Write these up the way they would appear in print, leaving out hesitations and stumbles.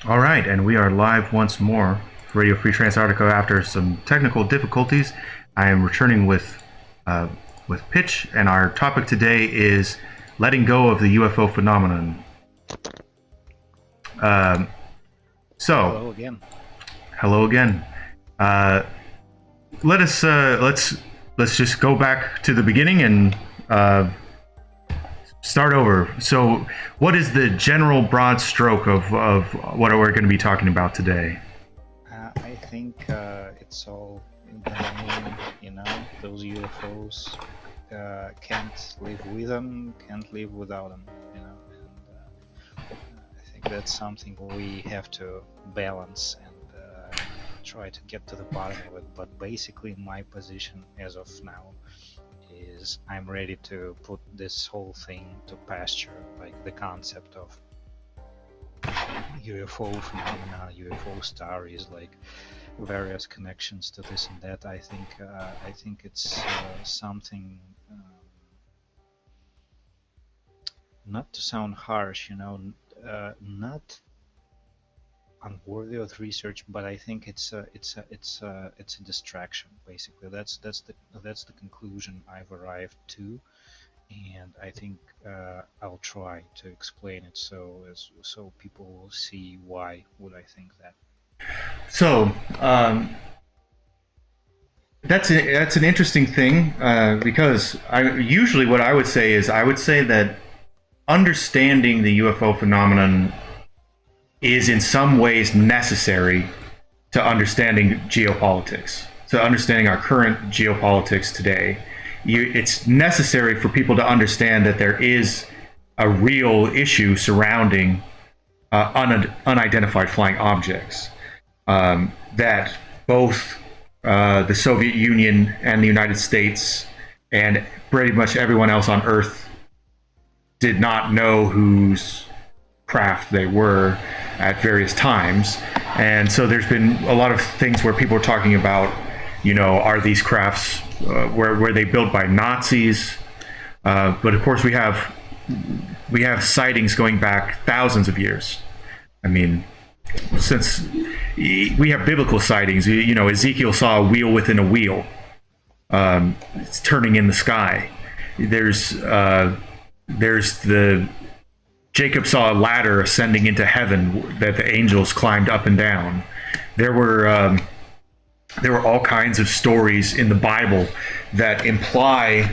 All right, and we are live once more for Radio Free Transarctica after some technical difficulties. I am returning with Pitch, and our topic today is letting go of the UFO phenomenon. Hello again. Hello again. Let's just go back to the beginning and start over. So, what is the general broad stroke of what we're going to be talking about today? I think it's all in the name, those UFOs can't live with them, can't live without them, and I think that's something we have to balance and try to get to the bottom of it. But basically, my position as of now is I'm ready to put this whole thing to pasture, like the concept of UFO phenomena, UFO stories, like various connections to this and that. I think it's something, not to sound harsh, not unworthy of research, but I think it's a distraction. Basically, that's the conclusion I've arrived to, and I think I'll try to explain it so people will see why would I think that. So, that's an interesting thing because usually what I would say is that understanding the UFO phenomenon is in some ways necessary to understanding geopolitics, to understanding our current geopolitics today. It's necessary for people to understand that there is a real issue surrounding unidentified flying objects, that both the Soviet Union and the United States and pretty much everyone else on Earth did not know whose craft they were at various times. And so there's been a lot of things where people are talking about, are these crafts, were they built by Nazis? But of course we have sightings going back thousands of years. I mean, since we have biblical sightings, Ezekiel saw a wheel within a wheel. It's turning in the sky. There's the Jacob saw a ladder ascending into heaven that the angels climbed up and down. There were all kinds of stories in the Bible that imply,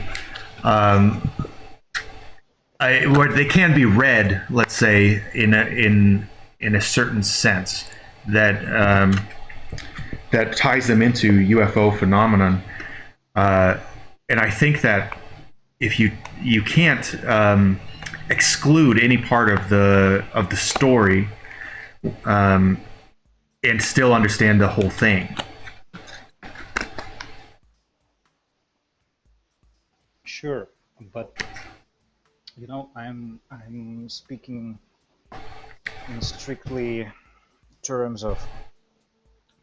where they can be read, let's say, in a certain sense that that ties them into UFO phenomenon. And I think that if you can't exclude any part of the story and still understand the whole thing. Sure, but I'm speaking in strictly terms of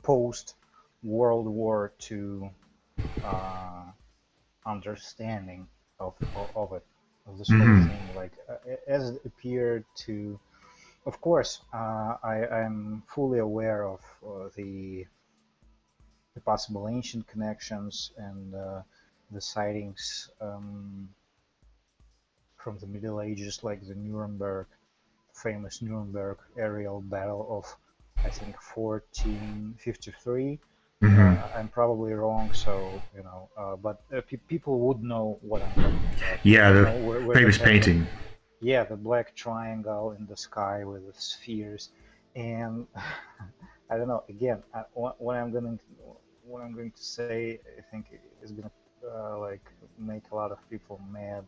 post World War II understanding of it, of this whole thing, like as it appeared to. Of course, I'm fully aware of the possible ancient connections and the sightings from the Middle Ages, like the famous Nuremberg aerial battle of, I think, 1453. I'm probably wrong, so but people would know what I'm talking about. Yeah, the famous painting. Yeah, the black triangle in the sky with the spheres, and I don't know. Again, what I'm going to say, I think is going to like make a lot of people mad.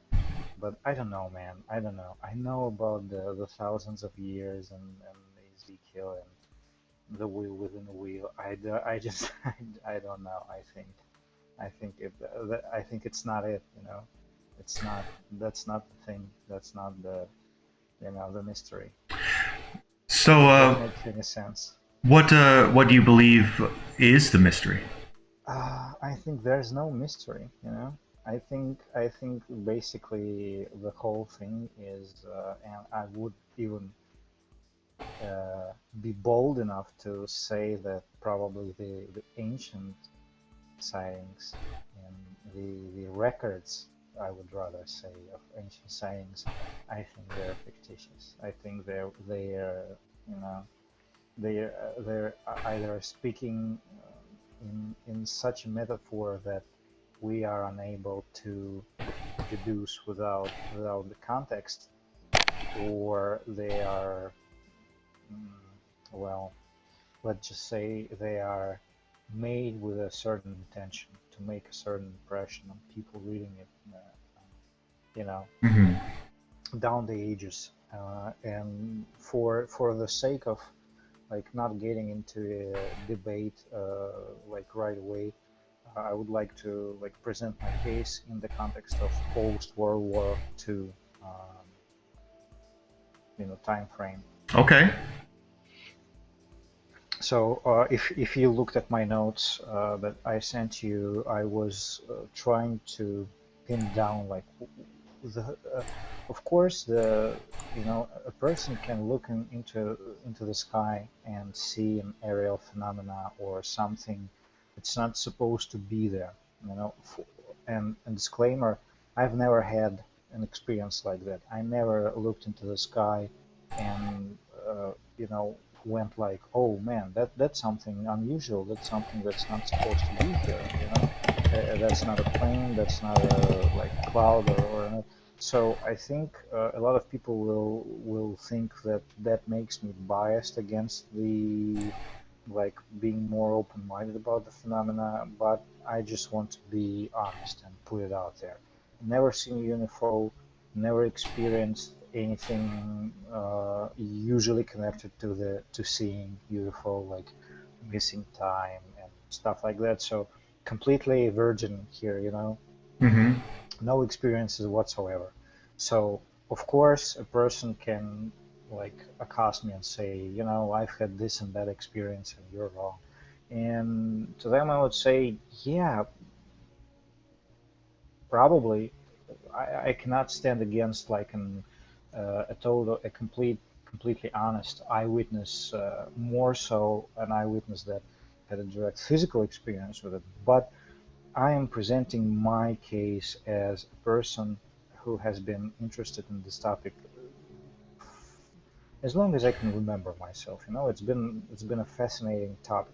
But I don't know, man. I don't know. I know about the thousands of years and Ezekiel and the wheel within the wheel. I just I don't know. I think it's not it. It's not. That's not the thing. That's not the the mystery. So, Doesn't make any sense. what do you believe is the mystery? I think there's no mystery. I think basically the whole thing is, and I would even be bold enough to say that probably the ancient sightings and the records, I would rather say, of ancient sightings, I think they're fictitious. I think they're you know they're either speaking in such a metaphor that we are unable to deduce without the context, or they are well, let's just say they are made with a certain intention to make a certain impression on people reading it, Mm-hmm. down the ages. And for the sake of like not getting into a debate like right away, I would like to like present my case in the context of post World War II, time frame. Okay. So if you looked at my notes that I sent you, I was trying to pin down like of course a person can look into the sky and see an aerial phenomena or something that's not supposed to be there, and disclaimer, I've never had an experience like that. I never looked into the sky and went like, oh man, that's something unusual, that's something that's not supposed to be here, that's not a plane, that's not a like cloud or so I think a lot of people will think that makes me biased against the like being more open-minded about the phenomena, but I just want to be honest and put it out there. Never seen a UFO, never experienced anything usually connected to seeing UFO, like missing time and stuff like that. So completely virgin here, Mm-hmm. no experiences whatsoever. So of course a person can like accost me and say, I've had this and that experience and you're wrong. And to them I would say, yeah, probably. I cannot stand against like a completely honest eyewitness, more so an eyewitness that had a direct physical experience with it. But I am presenting my case as a person who has been interested in this topic as long as I can remember myself. It's been a fascinating topic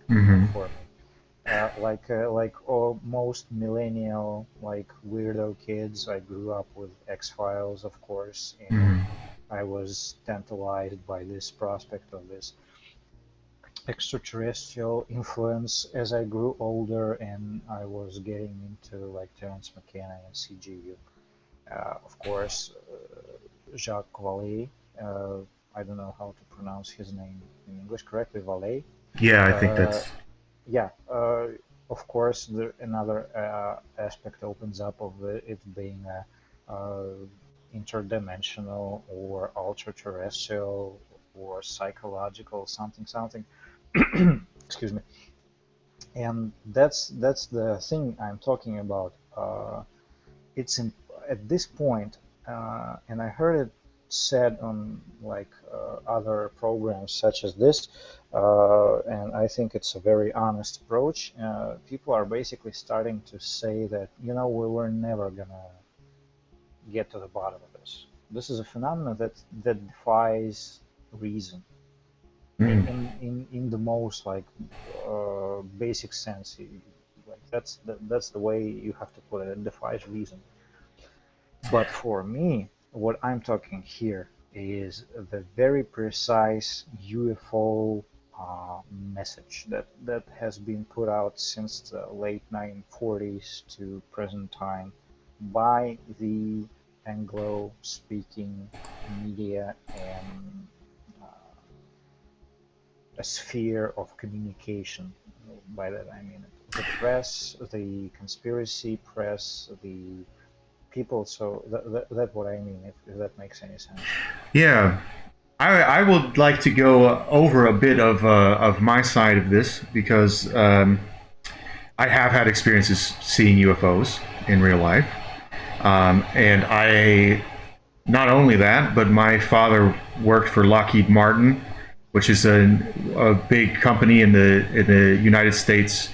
for me. Like all most millennial like weirdo kids, I grew up with X-Files, of course, and I was tantalized by this prospect of this extraterrestrial influence as I grew older, and I was getting into like Terence McKenna and CGU. Of course, Jacques Vallée. I don't know how to pronounce his name in English correctly. Vallée. Yeah, I think that's. Yeah. Of course, another aspect opens up of it being interdimensional or ultra-terrestrial or psychological something. Excuse me. And that's the thing I'm talking about. It's at this point, and I heard it said on like other programs such as this, and I think it's a very honest approach. People are basically starting to say that we were never gonna get to the bottom of this. This is a phenomenon that defies reason in the most like basic sense. Like that's the way you have to put it. It defies reason. But for me, what I'm talking here is the very precise UFO message that has been put out since the late 1940s to present time by the Anglo-speaking media and a sphere of communication. By that I mean the press, the conspiracy press, the people. So that's what I mean, if that makes any sense. Yeah, I would like to go over a bit of my side of this because I have had experiences seeing UFOs in real life, and I not only that, but my father worked for Lockheed Martin which is a big company in the United States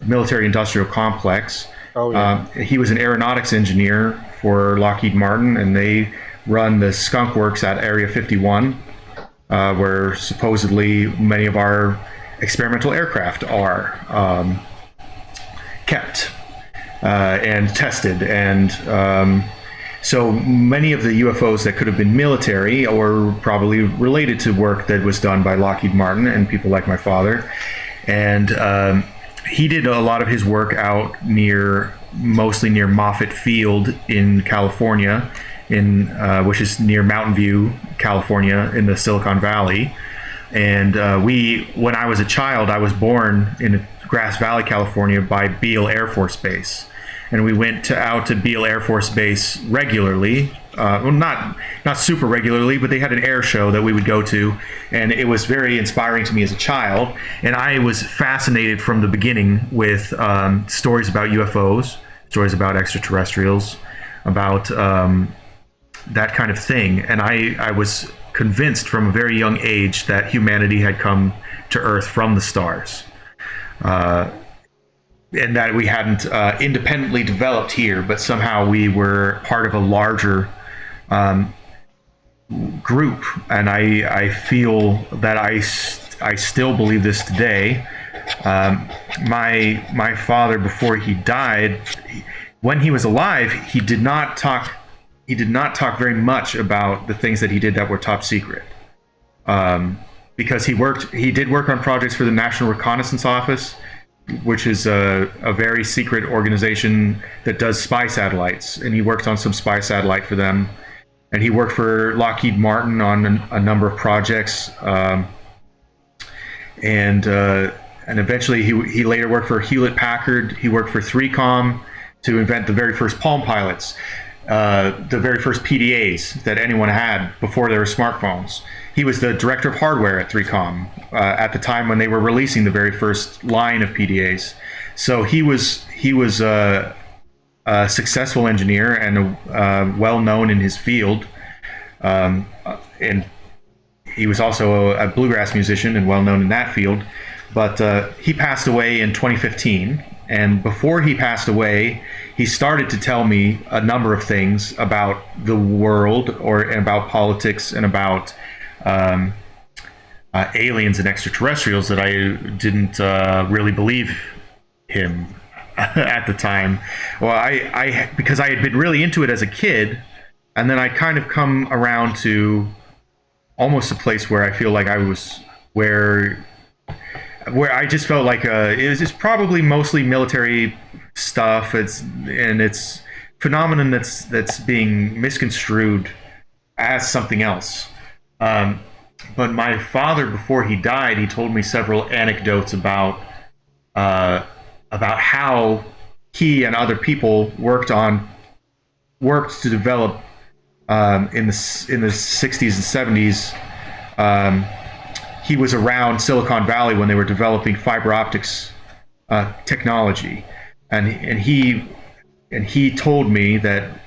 military-industrial complex. Oh, yeah. He was an aeronautics engineer for Lockheed Martin, and they run the skunk works at Area 51, where supposedly many of our experimental aircraft are kept and tested. And so many of the UFOs that could have been military or probably related to work that was done by Lockheed Martin and people like my father. And he did a lot of his work out mostly near Moffett Field in California, which is near Mountain View, California, in the Silicon Valley. And when I was a child, I was born in Grass Valley, California, by Beale Air Force Base, and we went out to Beale Air Force Base regularly. Well, not super regularly, but they had an air show that we would go to, and it was very inspiring to me as a child. And I was fascinated from the beginning with stories about UFOs, stories about extraterrestrials, about that kind of thing. And I was convinced from a very young age that humanity had come to Earth from the stars, and that we hadn't independently developed here, but somehow we were part of a larger group. And I feel that I still believe this today. My father, before he died, when he was alive, he did not talk very much about the things that he did that were top secret, because he did work on projects for the National Reconnaissance Office, which is a very secret organization that does spy satellites, and he worked on some spy satellite for them. And he worked for Lockheed Martin on a number of projects, and eventually he later worked for Hewlett Packard. He worked for 3Com to invent the very first Palm Pilots, the very first PDAs that anyone had before there were smartphones. He was the director of hardware at 3Com at the time when they were releasing the very first line of PDAs. So he was a successful engineer and well known in his field, and he was also a bluegrass musician and well known in that field. But he passed away in 2015, and before he passed away, he started to tell me a number of things about the world, and about politics, and about aliens and extraterrestrials that I didn't really believe him at the time. Well, I because I had been really into it as a kid, and then I kind of come around to almost a place where I feel like I was where I just felt like it's probably mostly military stuff. It's phenomenon that's being misconstrued as something else. But my father, before he died, he told me several anecdotes about how he and other people worked to develop in the 60s and 70s. He was around Silicon Valley when they were developing fiber optics technology, and he told me that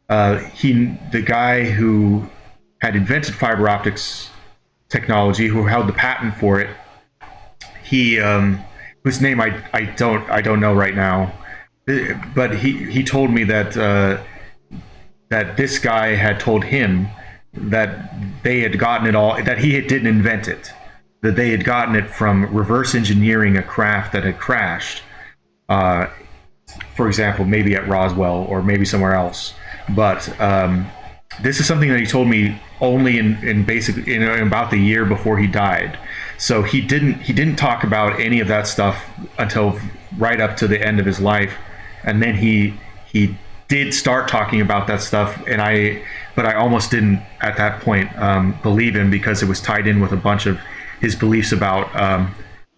the guy who had invented fiber optics technology, who held the patent for it, whose name I don't know right now, but he told me that that this guy had told him that they had gotten it all, that he didn't invent it, that they had gotten it from reverse engineering a craft that had crashed, for example, maybe at Roswell or maybe somewhere else. But this is something that he told me only in about the year before he died. So he didn't talk about any of that stuff until right up to the end of his life, and then he did start talking about that stuff, but I almost didn't at that point believe him, because it was tied in with a bunch of his beliefs about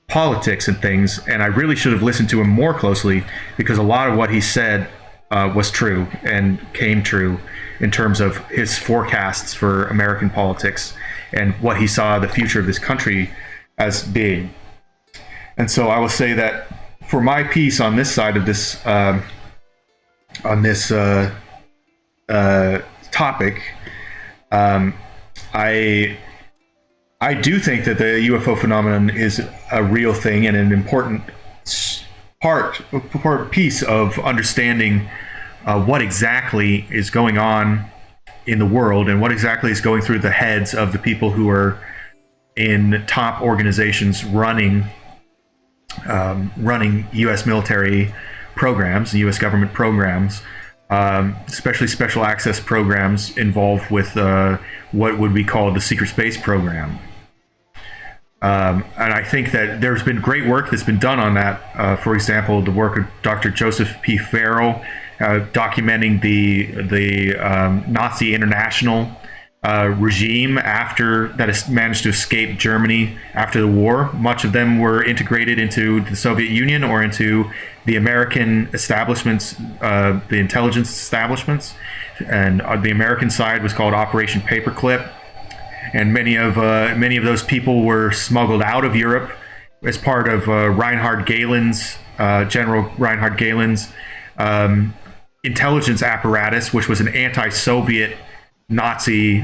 politics and things, and I really should have listened to him more closely, because a lot of what he said was true and came true in terms of his forecasts for American politics and what he saw the future of this country as being. And so I will say that for my piece on this side of this topic, I I do think that the UFO phenomenon is a real thing and an important piece of understanding what exactly is going on in the world and what exactly is going through the heads of the people who are in top organizations running U.S. military programs, U.S. government programs, especially special access programs involved with what would be called the secret space program. And I think that there's been great work that's been done on that. For example, the work of Dr. Joseph P. Farrell, documenting the Nazi international regime after that has managed to escape Germany after the war. Much of them were integrated into the Soviet Union or into the American establishments, the intelligence establishments. And the American side was called Operation Paperclip. And many of those people were smuggled out of Europe as part of General Reinhard Gehlen's intelligence apparatus, which was an anti-Soviet Nazi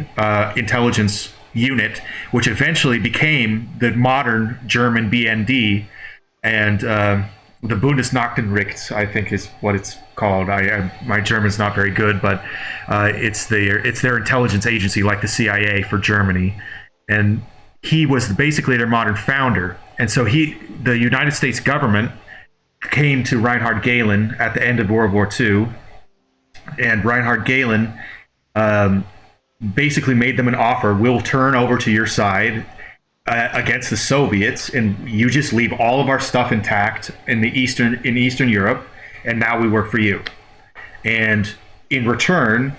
intelligence unit, which eventually became the modern German BND, and the Bundesnachrichtendienst, I think, is what it's called. My German's not very good, but it's their intelligence agency, like the CIA for Germany, and he was basically their modern founder. And so the United States government came to Reinhard Gehlen at the end of World War II, and Reinhard Gehlen basically made them an offer: we'll turn over to your side against the Soviets, and you just leave all of our stuff intact in Eastern Europe, and now we work for you. And in return,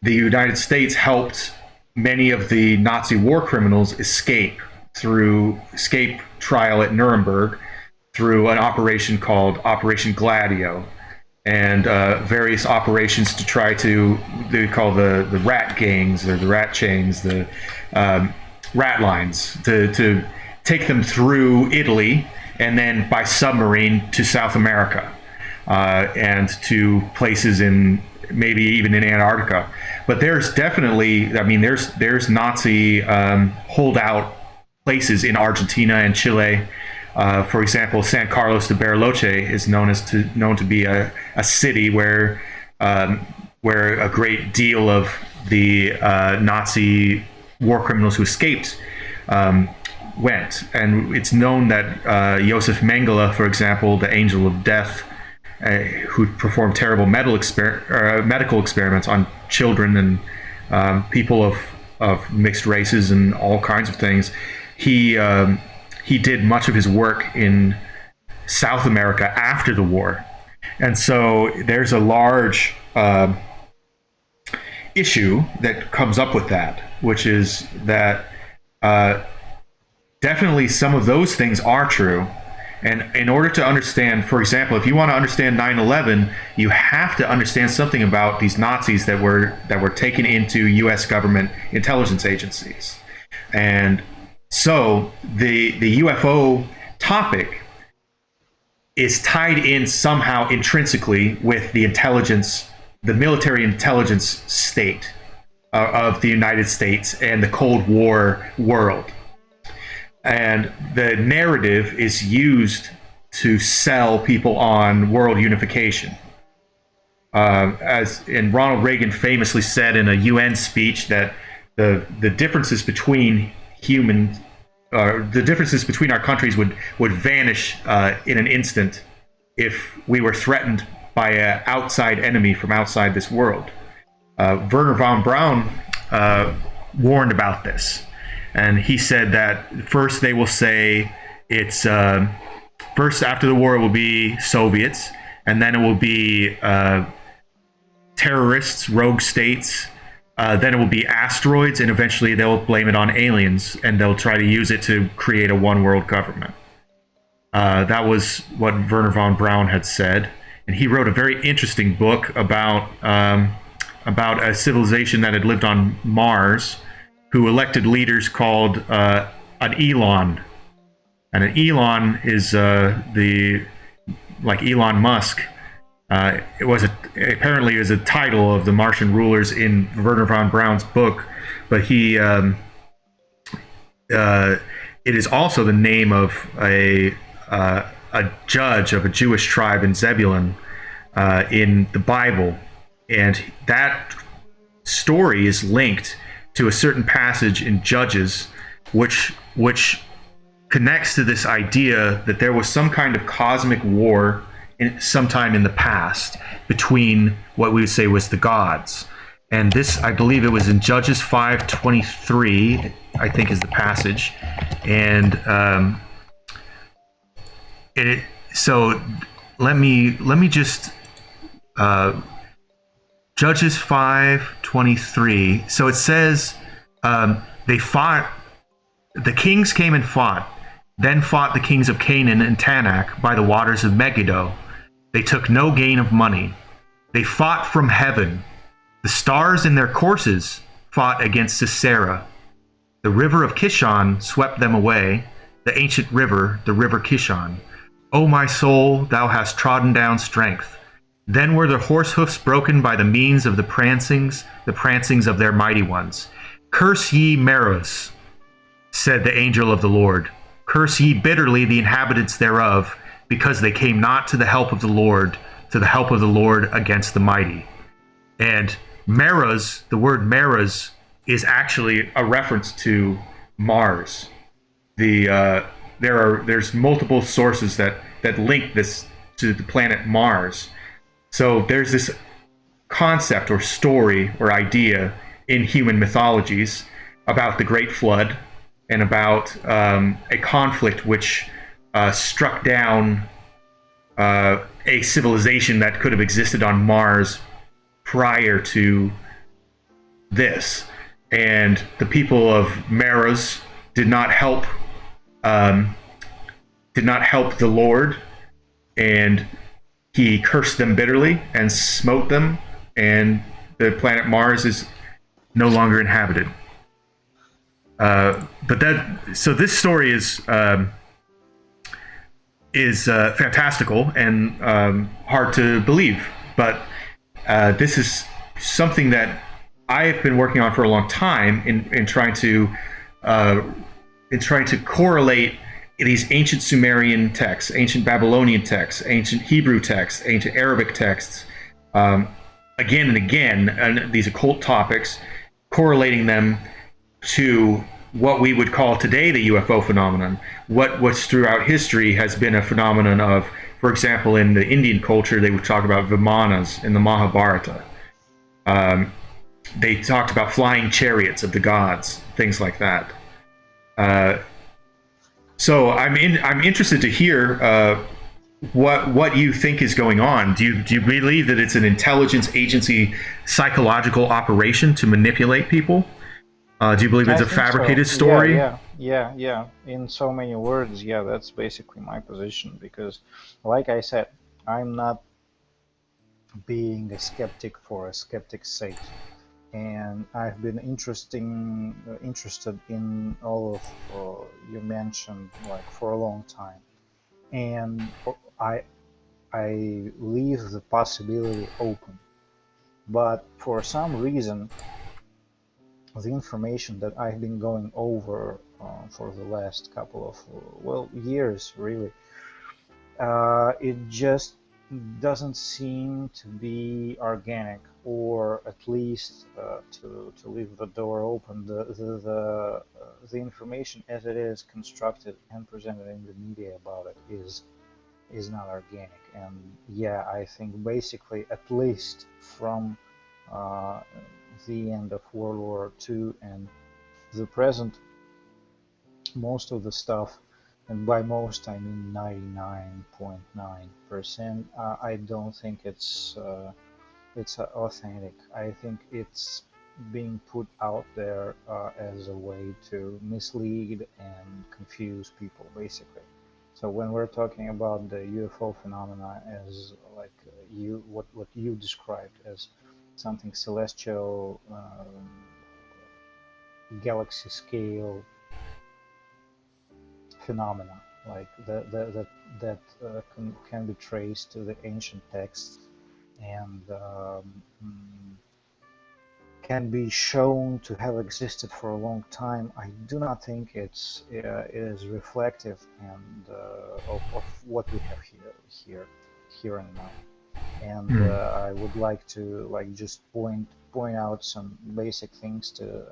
the United States helped many of the Nazi war criminals escape trial at Nuremberg through an operation called Operation Gladio, and various operations to try to, they call the rat gangs or the rat chains, the rat lines, to take them through Italy and then by submarine to South America and to places in maybe even in Antarctica. But there's definitely, there's Nazi holdout places in Argentina and Chile. For example, San Carlos de Bariloche is known to be a city where a great deal of the Nazi war criminals who escaped went. And it's known that Josef Mengele, for example, the Angel of Death, who performed terrible medical experiments on children and people of mixed races and all kinds of things, he did much of his work in South America after the war. And so there's a large issue that comes up with that, which is that definitely some of those things are true. And in order to understand, for example, if you want to understand 9/11, you have to understand something about these Nazis that were taken into U.S. government intelligence agencies. And so the UFO topic is tied in somehow intrinsically with the intelligence, the military intelligence state of the United States and the Cold War world. And the narrative is used to sell people on world unification. As Ronald Reagan famously said in a UN speech, that the differences between our countries would vanish in an instant if we were threatened by an outside enemy from outside this world. Wernher von Braun warned about this. And he said that first they will say it's first after the war it will be Soviets, and then it will be terrorists, rogue states, then it will be asteroids, and eventually they'll blame it on aliens, and they'll try to use it to create a one world government. That was what Wernher von Braun had said, and he wrote a very interesting book about a civilization that had lived on Mars, who elected leaders called an Elon. And an Elon is like Elon Musk. It was apparently a title of the Martian rulers in Wernher von Braun's book, but he it is also the name of a judge of a Jewish tribe in Zebulun in the Bible, and that story is linked to a certain passage in Judges, which connects to this idea that there was some kind of cosmic war sometime in the past between what we would say was the gods. And this, I believe it was in Judges 5:23, I think is the passage. And so let me just Judges 5:23. So it says they fought. The kings came and fought. Then fought the kings of Canaan and Tanakh by the waters of Megiddo. They took no gain of money. They fought from heaven. The stars in their courses fought against Sisera. The river of Kishon swept them away, the ancient river, the river Kishon. O my soul, thou hast trodden down strength. Then were the horse hoofs broken by the means of the prancings of their mighty ones. Curse ye Meroz, said the angel of the Lord. Curse ye bitterly the inhabitants thereof, because they came not to the help of the Lord, against the mighty. And Meroz, the word Meroz, is actually a reference to Mars. There's multiple sources that link this to the planet Mars. So there's this concept or story or idea in human mythologies about the Great Flood and about a conflict which struck down a civilization that could have existed on Mars prior to this. And the people of Meroz did not help the Lord, and he cursed them bitterly and smote them, and the planet Mars is no longer inhabited. So this story is fantastical and hard to believe, but this is something that I've been working on for a long time in trying to correlate these ancient Sumerian texts, ancient Babylonian texts, ancient Hebrew texts, ancient Arabic texts, again and again, and these occult topics, correlating them to what we would call today the UFO phenomenon. What's throughout history has been a phenomenon of, for example, in the Indian culture, they would talk about Vimanas in the Mahabharata. They talked about flying chariots of the gods, things like that. So I'm interested to hear what you think is going on. Do you believe that it's an intelligence agency psychological operation to manipulate people? Do you believe it's a fabricated story? Yeah. In so many words, yeah, that's basically my position. Because, like I said, I'm not being a skeptic for a skeptic's sake, and I've been interested in all of you mentioned like for a long time, and I leave the possibility open. But for some reason, the information that I've been going over for the last couple of years, really, it just doesn't seem to be organic, or at least to leave the door open. The information as it is constructed and presented in the media about it is not organic. And yeah, I think basically, at least from the end of World War II and the present, most of the stuff, and by most I mean 99.9%, I don't think it's authentic. I think it's being put out there as a way to mislead and confuse people, basically. So when we're talking about the UFO phenomena as like what you described as something celestial, galaxy scale phenomena, like that can be traced to the ancient texts, and can be shown to have existed for a long time, I do not think it is reflective and of what we have here and now. And I would like to just point out some basic things to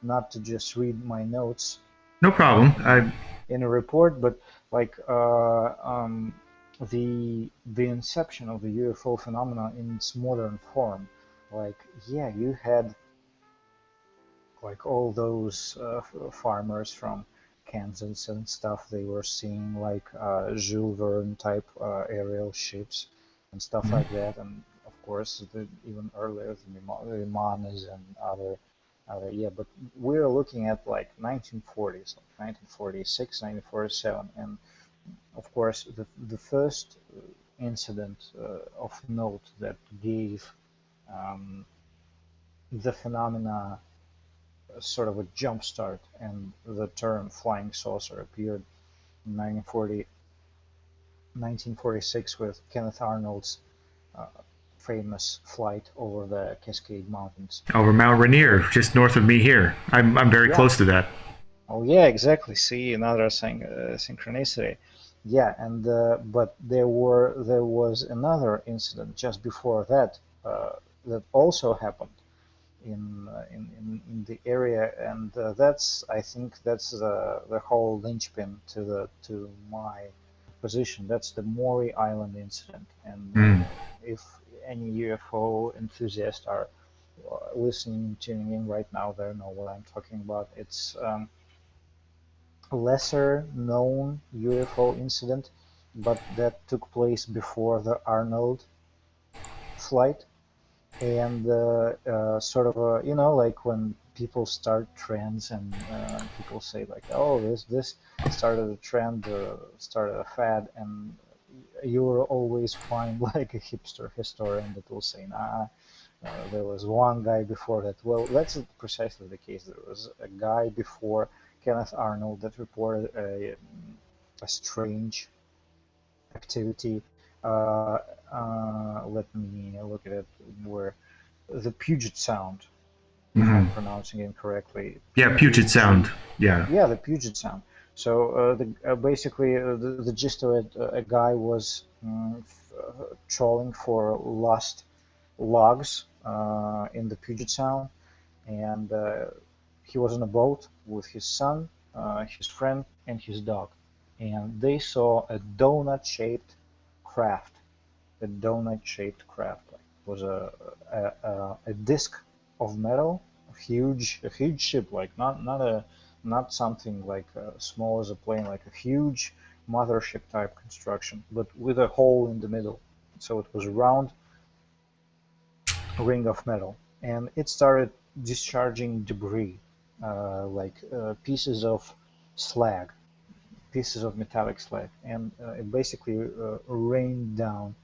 not to just read my notes. No problem. In a report, but like the inception of the UFO phenomenon in its modern form. Like, yeah, you had like all those farmers from Kansas and stuff. They were seeing like Jules Verne type aerial ships and stuff like that, and of course even earlier the Manas and other yeah. But we're looking at like 1940s, like 1946, 1947, and of course the first incident of note that gave the phenomena sort of a jump start, and the term flying saucer appeared in 1946 with Kenneth Arnold's famous flight over the Cascade Mountains. Over Mount Rainier, just north of me here. I'm very close to that. Oh yeah, exactly. See, another synchronicity. Yeah, and but there was another incident just before that that also happened in the area, and that's, I think that's the whole linchpin to my position. That's the Maury Island incident, and if any UFO enthusiasts are listening, tuning in right now, they know what I'm talking about. It's a lesser known UFO incident, but that took place before the Arnold flight. And sort of like when people start trends and people say like, oh, this started a trend, started a fad, and you will always find like a hipster historian that will say, nah, there was one guy before that. Well, that's precisely the case. There was a guy before Kenneth Arnold that reported a strange activity. Let me look at it. Where the Puget Sound, if I'm pronouncing it correctly. Yeah, Puget Sound. Yeah. Yeah, the Puget Sound. So basically, the gist of it, a guy was trawling for lost logs in the Puget Sound, and he was on a boat with his son, his friend, and his dog, and they saw a donut-shaped craft. A donut-shaped craft. Like, it was a disc of metal, a huge ship, like not something like small as a plane, like a huge mothership type construction, but with a hole in the middle. So it was a round ring of metal, and it started discharging debris, like pieces of slag, pieces of metallic slag, and it basically rained down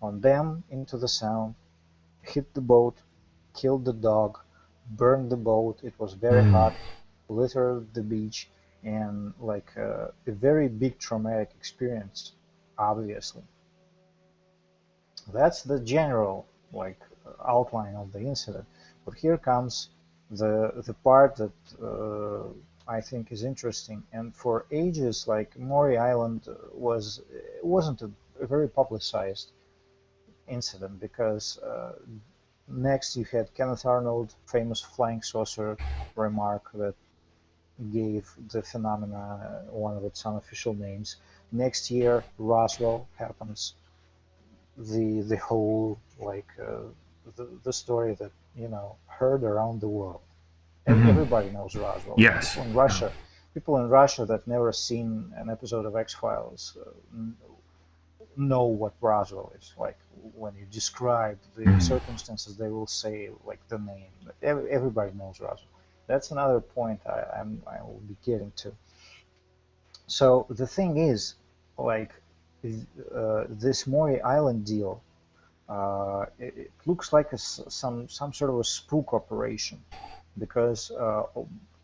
on them into the sound, hit the boat, killed the dog, burned the boat. It was very hot, littered the beach, and like a very big traumatic experience, obviously. That's the general like outline of the incident. But here comes the part that I think is interesting. And for ages, like Maury Island wasn't a very publicized incident, because next you had Kenneth Arnold, famous flying saucer remark that gave the phenomena one of its unofficial names. Next year, Roswell happens. The whole like the story that heard around the world. Everybody knows Roswell. Yes. People in Russia that never seen an episode of X-Files know what Roswell is. Like, when you describe the circumstances, they will say like the name. Everybody knows Roswell. That's another point I will be getting to. So the thing is, like, this Maury Island deal, it looks like some sort of a spook operation, because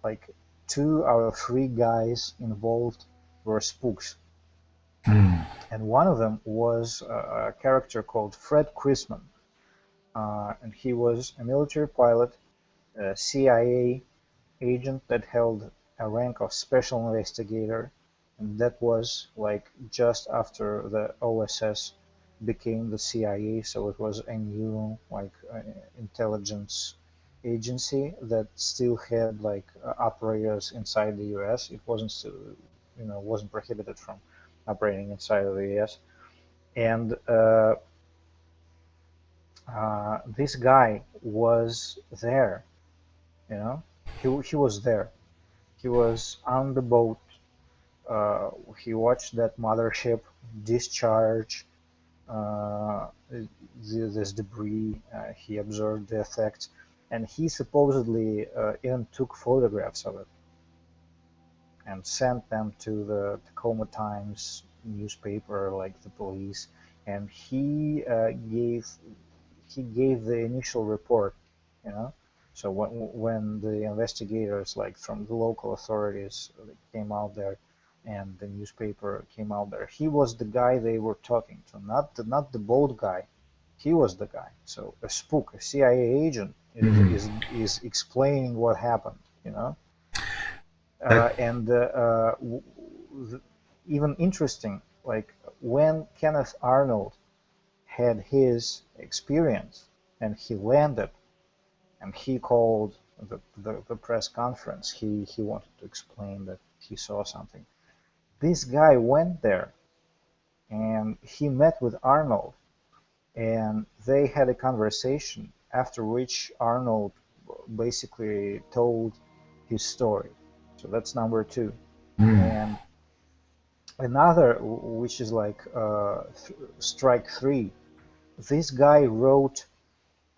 like 2 out of 3 guys involved were spooks. And one of them was a character called Fred Chrisman. and he was a military pilot, a CIA agent that held a rank of special investigator, and that was like just after the OSS became the CIA, so it was a new like intelligence agency that still had like operators inside the U.S. It wasn't wasn't prohibited from operating inside of the U.S. And this guy was there, you know, he was there. He was on the boat. He watched that mothership discharge this debris. He observed the effects, and he supposedly even took photographs of it and sent them to the Tacoma Times newspaper, like the police. And he gave the initial report, you know. So when the investigators, like from the local authorities, came out there, and the newspaper came out there, he was the guy they were talking to, not the boat guy. He was the guy. So a spook, a CIA agent, is explaining what happened, you know. And even interesting, like when Kenneth Arnold had his experience and he landed and he called the press conference, he wanted to explain that he saw something. This guy went there and he met with Arnold, and they had a conversation, after which Arnold basically told his story. So that's number two. And another, which is like strike three, this guy wrote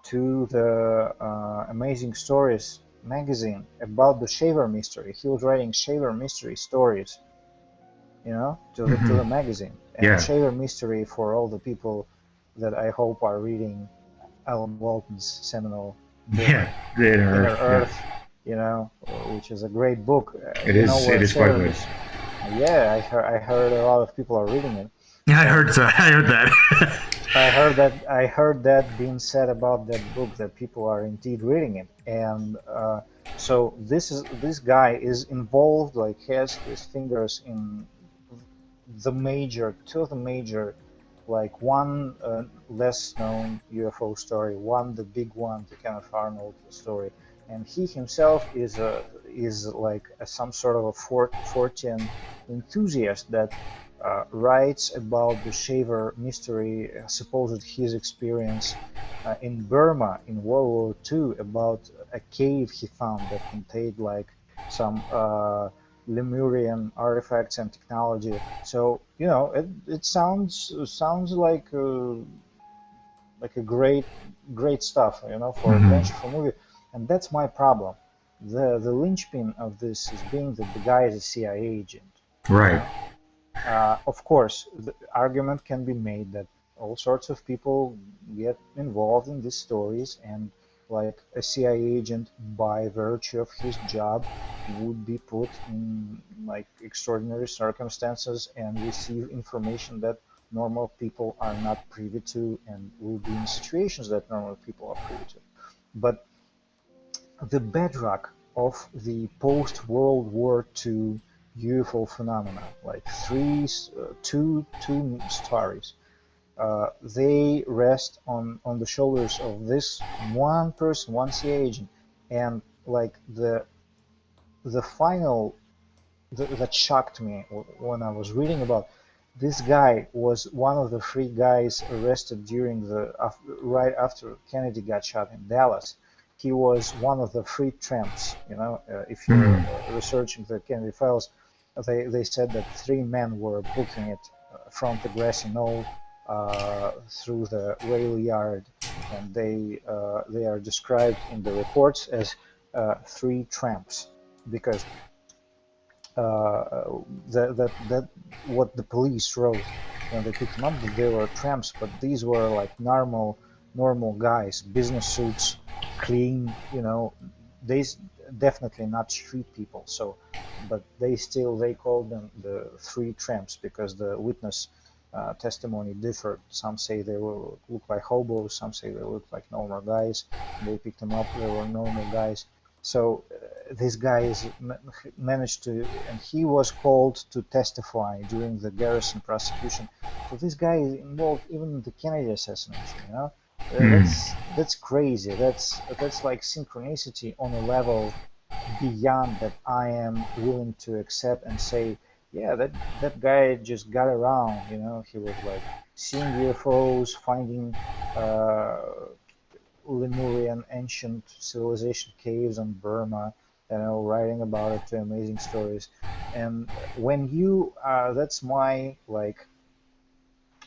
to the Amazing Stories magazine about the Shaver mystery. He was writing Shaver mystery stories, you know, to the magazine. And Shaver mystery, for all the people that I hope are reading Alan Walton's seminal book, Inner Earth, you know, which is a great book. It is quite good. Yeah, I heard a lot of people are reading it. Yeah, I heard that. I heard that being said about that book, that people are indeed reading it. And so this guy is involved, like has his fingers in two of the major, like one less known UFO story, one the big one, the Kenneth Arnold story, and he himself is like some sort of a Fortean enthusiast that writes about the Shaver mystery, supposed his experience in Burma in World War II, about a cave he found that contained like some Lemurian artifacts and technology. So you know, it sounds like a great stuff, you know, for adventure, for movie. And that's my problem. The linchpin of this is being that the guy is a CIA agent. Right. Of course, the argument can be made that all sorts of people get involved in these stories, and like a CIA agent, by virtue of his job, would be put in like extraordinary circumstances and receive information that normal people are not privy to, and will be in situations that normal people are privy to. But the bedrock of the post-World War II UFO phenomena, like two stories, they rest on the shoulders of this one person, one CIA agent. And like the final that shocked me when I was reading about this guy, was one of the three guys arrested during right after Kennedy got shot in Dallas. He was one of the three tramps. You know, if you're researching the Kennedy files, they said that three men were booking it from the grassy knoll through the rail yard, and they are described in the reports as three tramps, because that what the police wrote when they picked them up, that they were tramps, but these were like normal guys, business suits, clean, you know, they definitely not street people. So, but they called them the three tramps, because the witness testimony differed. Some say they look like hobos, some say they look like normal guys. They picked them up, they were normal guys. So this guy managed to, and he was called to testify during the Garrison prosecution. So this guy is involved even in the Kennedy assassination, you know? That's crazy. That's like synchronicity on a level beyond that I am willing to accept and say, yeah, that guy just got around, you know. He was like seeing UFOs, finding Lemurian ancient civilization caves in Burma, you know, writing about it to amazing stories. And when you, that's my like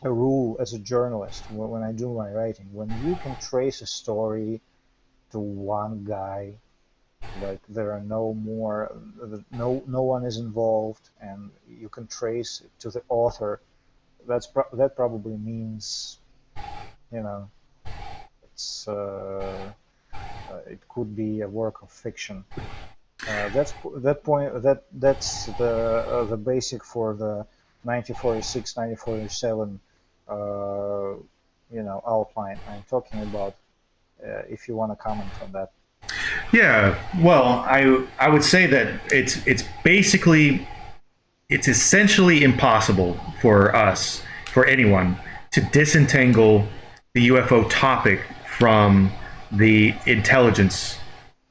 a rule as a journalist when I do my writing. When you can trace a story to one guy, like there are no more, no one is involved, and you can trace it to the author. That probably means, you know, it's it could be a work of fiction. That's the basic for the 1946, 1947, you know, outline I'm talking about. If you want to comment on that. Yeah, well, I would say that it's essentially impossible for us, for anyone, to disentangle the UFO topic from the intelligence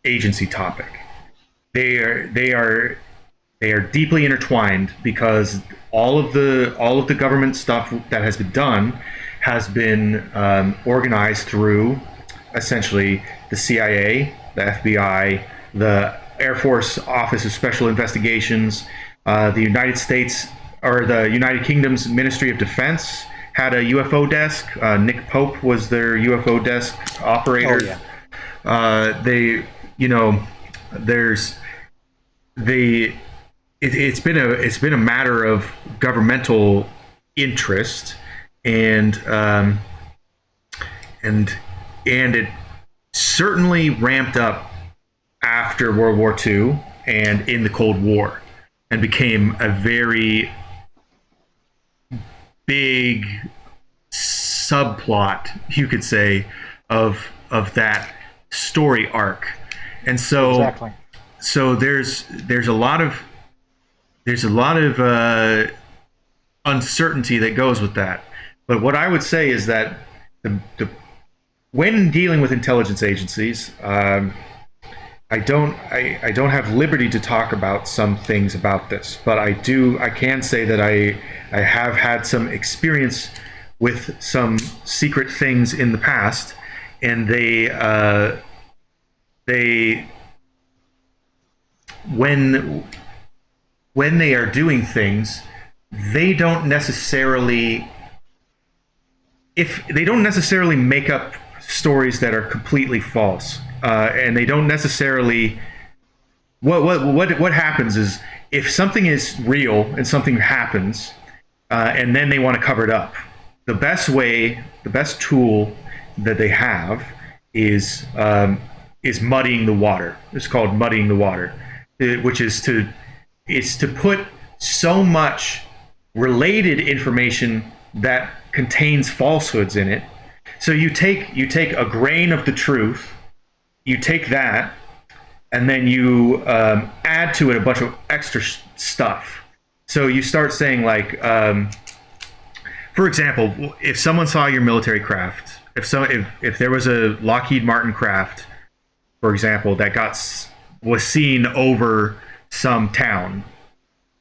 agency topic. They are deeply intertwined because all of the government stuff that has been done has been organized through essentially the CIA, the FBI, the Air Force Office of Special Investigations, the United States or the United Kingdom's Ministry of Defense had a UFO desk. Nick Pope was their UFO desk operator. Oh, yeah. It's been a matter of governmental interest, and it certainly ramped up after World War II and in the Cold War, and became a very big subplot, you could say, of that story arc. And so Exactly. so there's a lot of uncertainty that goes with that. But what I would say is that when dealing with intelligence agencies, I don't have liberty to talk about some things about this, but I can say that I have had some experience with some secret things in the past, and they when they are doing things, they don't necessarily make up stories that are completely false, and they don't necessarily. What happens is, if something is real and something happens, and then they want to cover it up, the best tool that they have is muddying the water. It's called muddying the water, which is to put so much related information that contains falsehoods in it. So you take a grain of the truth, you take that, and then you add to it a bunch of extra stuff. So you start saying, like, for example, if someone saw your military craft, if there was a Lockheed Martin craft, for example, that was seen over some town,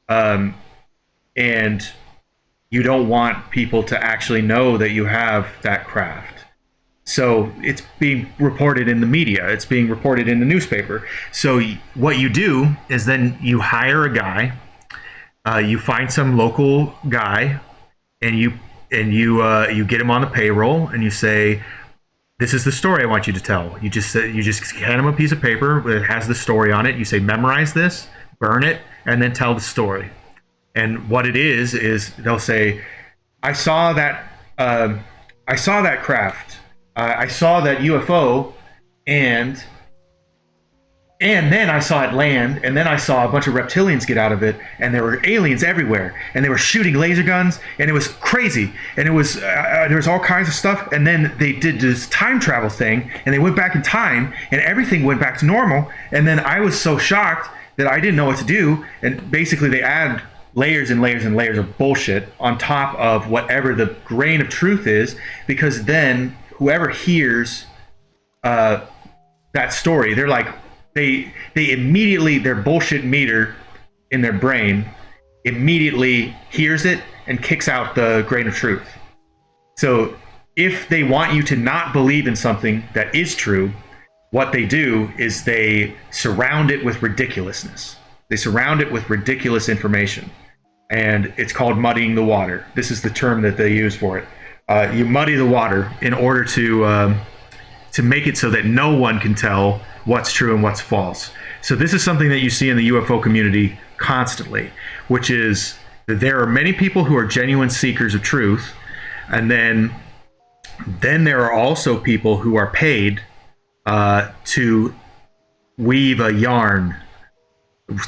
and you don't want people to actually know that you have that craft. So it's being reported in the media. It's being reported in the newspaper. So what you do is then you hire a guy, you find some local guy, and you get him on the payroll, and you say, "This is the story I want you to tell." You just hand him a piece of paper that has the story on it. You say, "Memorize this, burn it, and then tell the story." And what it is they'll say, I saw that craft. I saw that UFO, and And then I saw it land, and then I saw a bunch of reptilians get out of it, and there were aliens everywhere, and they were shooting laser guns, and it was crazy, and it was there was all kinds of stuff. And then they did this time travel thing, and they went back in time, and everything went back to normal. And then I was so shocked that I didn't know what to do, and basically they add layers and layers and layers of bullshit on top of whatever the grain of truth is, because then whoever hears that story, they're like, they immediately, their bullshit meter in their brain immediately hears it and kicks out the grain of truth. So if they want you to not believe in something that is true, what they do is they surround it with ridiculousness. They surround it with ridiculous information. And it's called muddying the water. This is the term that they use for it. You muddy the water in order to make it so that no one can tell what's true and what's false. So this is something that you see in the UFO community constantly, which is that there are many people who are genuine seekers of truth, and then there are also people who are paid to weave a yarn,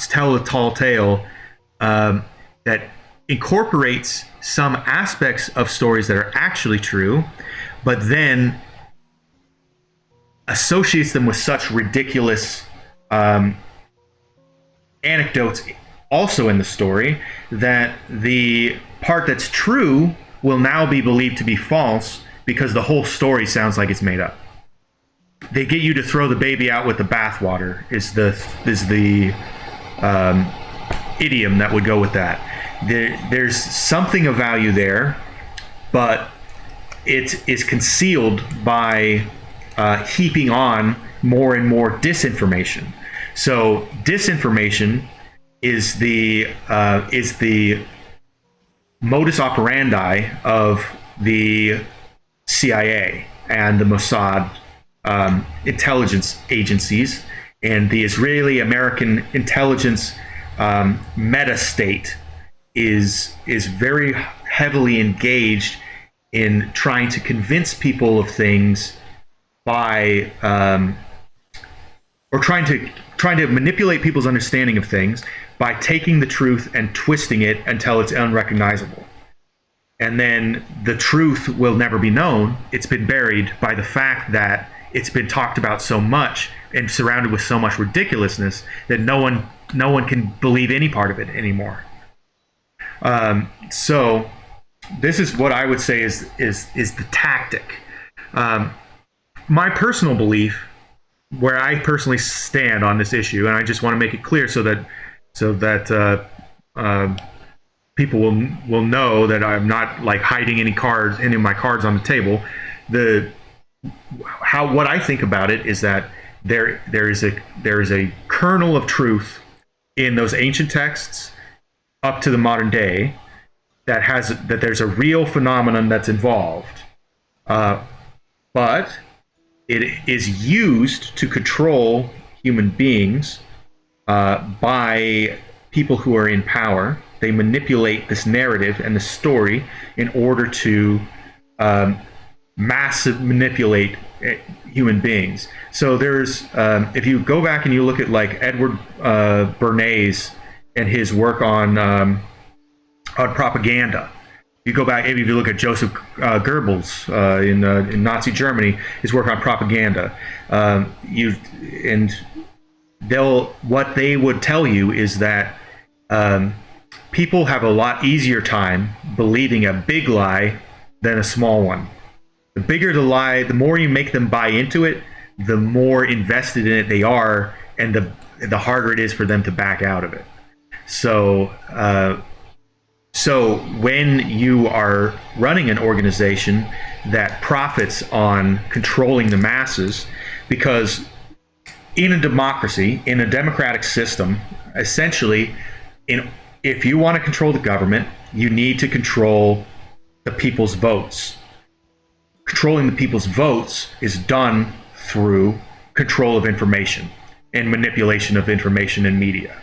tell a tall tale that incorporates some aspects of stories that are actually true, but then associates them with such ridiculous anecdotes also in the story that the part that's true will now be believed to be false because the whole story sounds like it's made up. They get you to throw the baby out with the bathwater is the idiom that would go with that. There's something of value there, but it is concealed by heaping on more and more disinformation. So disinformation is the modus operandi of the CIA and the Mossad intelligence agencies, and the Israeli-American intelligence meta state is very heavily engaged in trying to convince people of things by or trying to manipulate people's understanding of things by taking the truth and twisting it until it's unrecognizable. And then the truth will never be known. It's been buried by the fact that it's been talked about so much and surrounded with so much ridiculousness that no one can believe any part of it anymore. So this is what I would say is the tactic. My personal belief, where I personally stand on this issue, and I just want to make it clear so that people will know that I'm not like hiding any of my cards on the table. What I think about it is that there is a kernel of truth in those ancient texts up to the modern day that there's a real phenomenon that's involved, but it is used to control human beings by people who are in power. They manipulate this narrative and the story in order to massive manipulate human beings. So there's, if you go back and you look at like Edward Bernays and his work on propaganda. You go back, maybe if you look at Joseph Goebbels in Nazi Germany, his work on propaganda, what they would tell you is that people have a lot easier time believing a big lie than a small one. The bigger the lie, the more you make them buy into it, the more invested in it they are, and the harder it is for them to back out of it. So when you are running an organization that profits on controlling the masses, because in a democracy, in a democratic system, essentially, if you want to control the government, you need to control the people's votes. Controlling the people's votes is done through control of information and manipulation of information and media.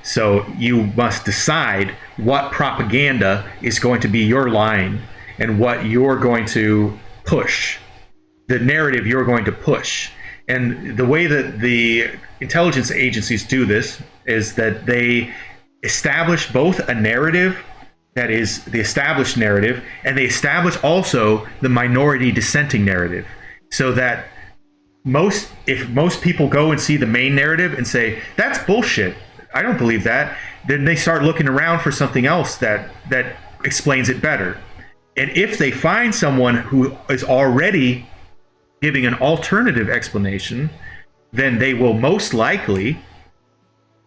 So you must decide what propaganda is going to be your line and what you're going to push, the narrative you're going to push. And the way that the intelligence agencies do this is that they establish both a narrative that is the established narrative, and they establish also the minority dissenting narrative, so that if most people go and see the main narrative and say that's bullshit, I don't believe that, then they start looking around for something else that explains it better. And if they find someone who is already giving an alternative explanation, then they will most likely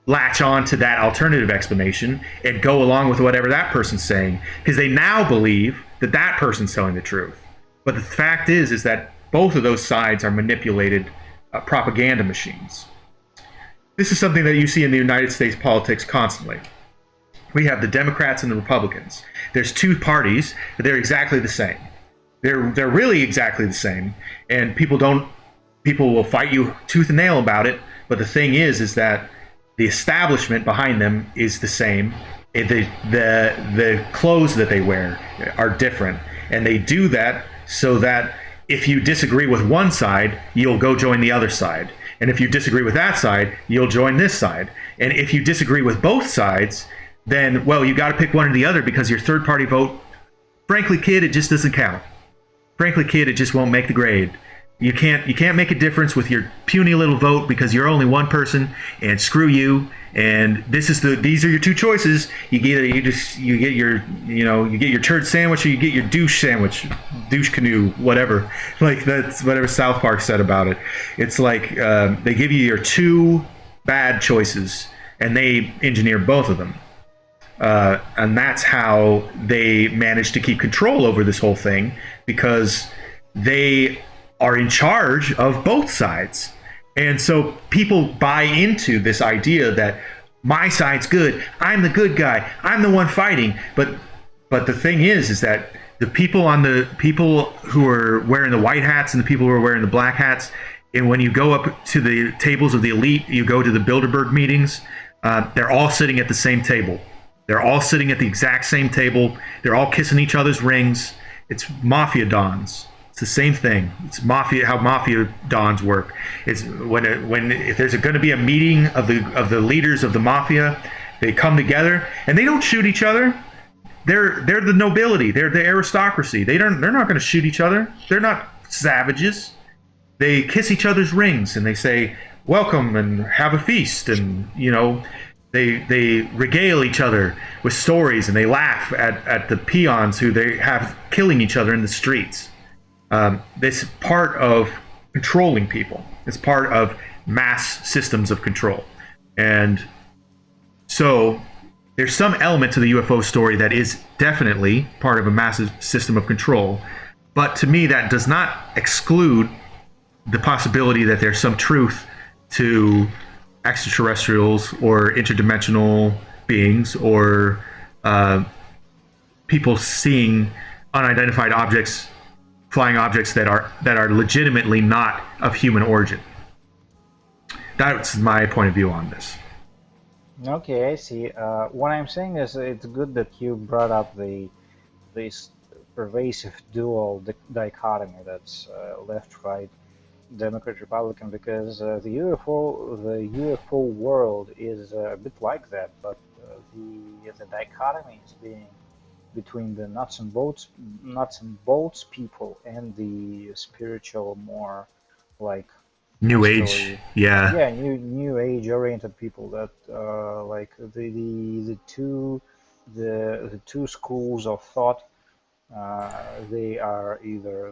latch on to that alternative explanation and go along with whatever that person's saying, because they now believe that that person's telling the truth. But the fact is that both of those sides are manipulated propaganda machines. This is something that you see in the United States politics constantly. We have the Democrats and the Republicans. There's two parties, but they're exactly the same. They're really exactly the same, and people will fight you tooth and nail about it. But the thing is that the establishment behind them is the same. The clothes that they wear are different, and they do that so that if you disagree with one side, you'll go join the other side, and if you disagree with that side, you'll join this side, and if you disagree with both sides, then well, you got to pick one or the other, because your third party vote, frankly, kid, it just doesn't count. Frankly, kid, it just won't make the grade. You can't make a difference with your puny little vote, because you're only one person, and screw you. And these are your two choices. You get your turd sandwich, or you get your douche sandwich, douche canoe, whatever. Like, that's whatever South Park said about it. It's like they give you your two bad choices, and they engineer both of them. And that's how they manage to keep control over this whole thing, because they are in charge of both sides. And so people buy into this idea that my side's good, I'm the good guy, I'm the one fighting. But the thing is that the people who are wearing the white hats and the people who are wearing the black hats, and when you go up to the tables of the elite, you go to the Bilderberg meetings, they're all sitting at the same table. They're all sitting at the exact same table. They're all kissing each other's rings. It's mafia dons. It's the same thing. It's how mafia dons work. It's if there's going to be a meeting of the leaders of the mafia, they come together and they don't shoot each other. They're the nobility. They're the aristocracy. They're not going to shoot each other. They're not savages. They kiss each other's rings and they say welcome and have a feast, and They regale each other with stories, and they laugh at the peons who they have killing each other in the streets. This is part of controlling people. It's part of mass systems of control. And so there's some element to the UFO story that is definitely part of a massive system of control. But to me, that does not exclude the possibility that there's some truth to extraterrestrials or interdimensional beings, or people seeing unidentified objects, flying objects that are legitimately not of human origin. That's my point of view on this. Okay, I see. What I'm saying is, it's good that you brought up this pervasive dual dichotomy that's left-right, Democrat, Republican, because the UFO world is a bit like that, but the dichotomy is being between the nuts and bolts people and the spiritual, more like New Age, yeah, new age oriented people, that like the two schools of thought. They are either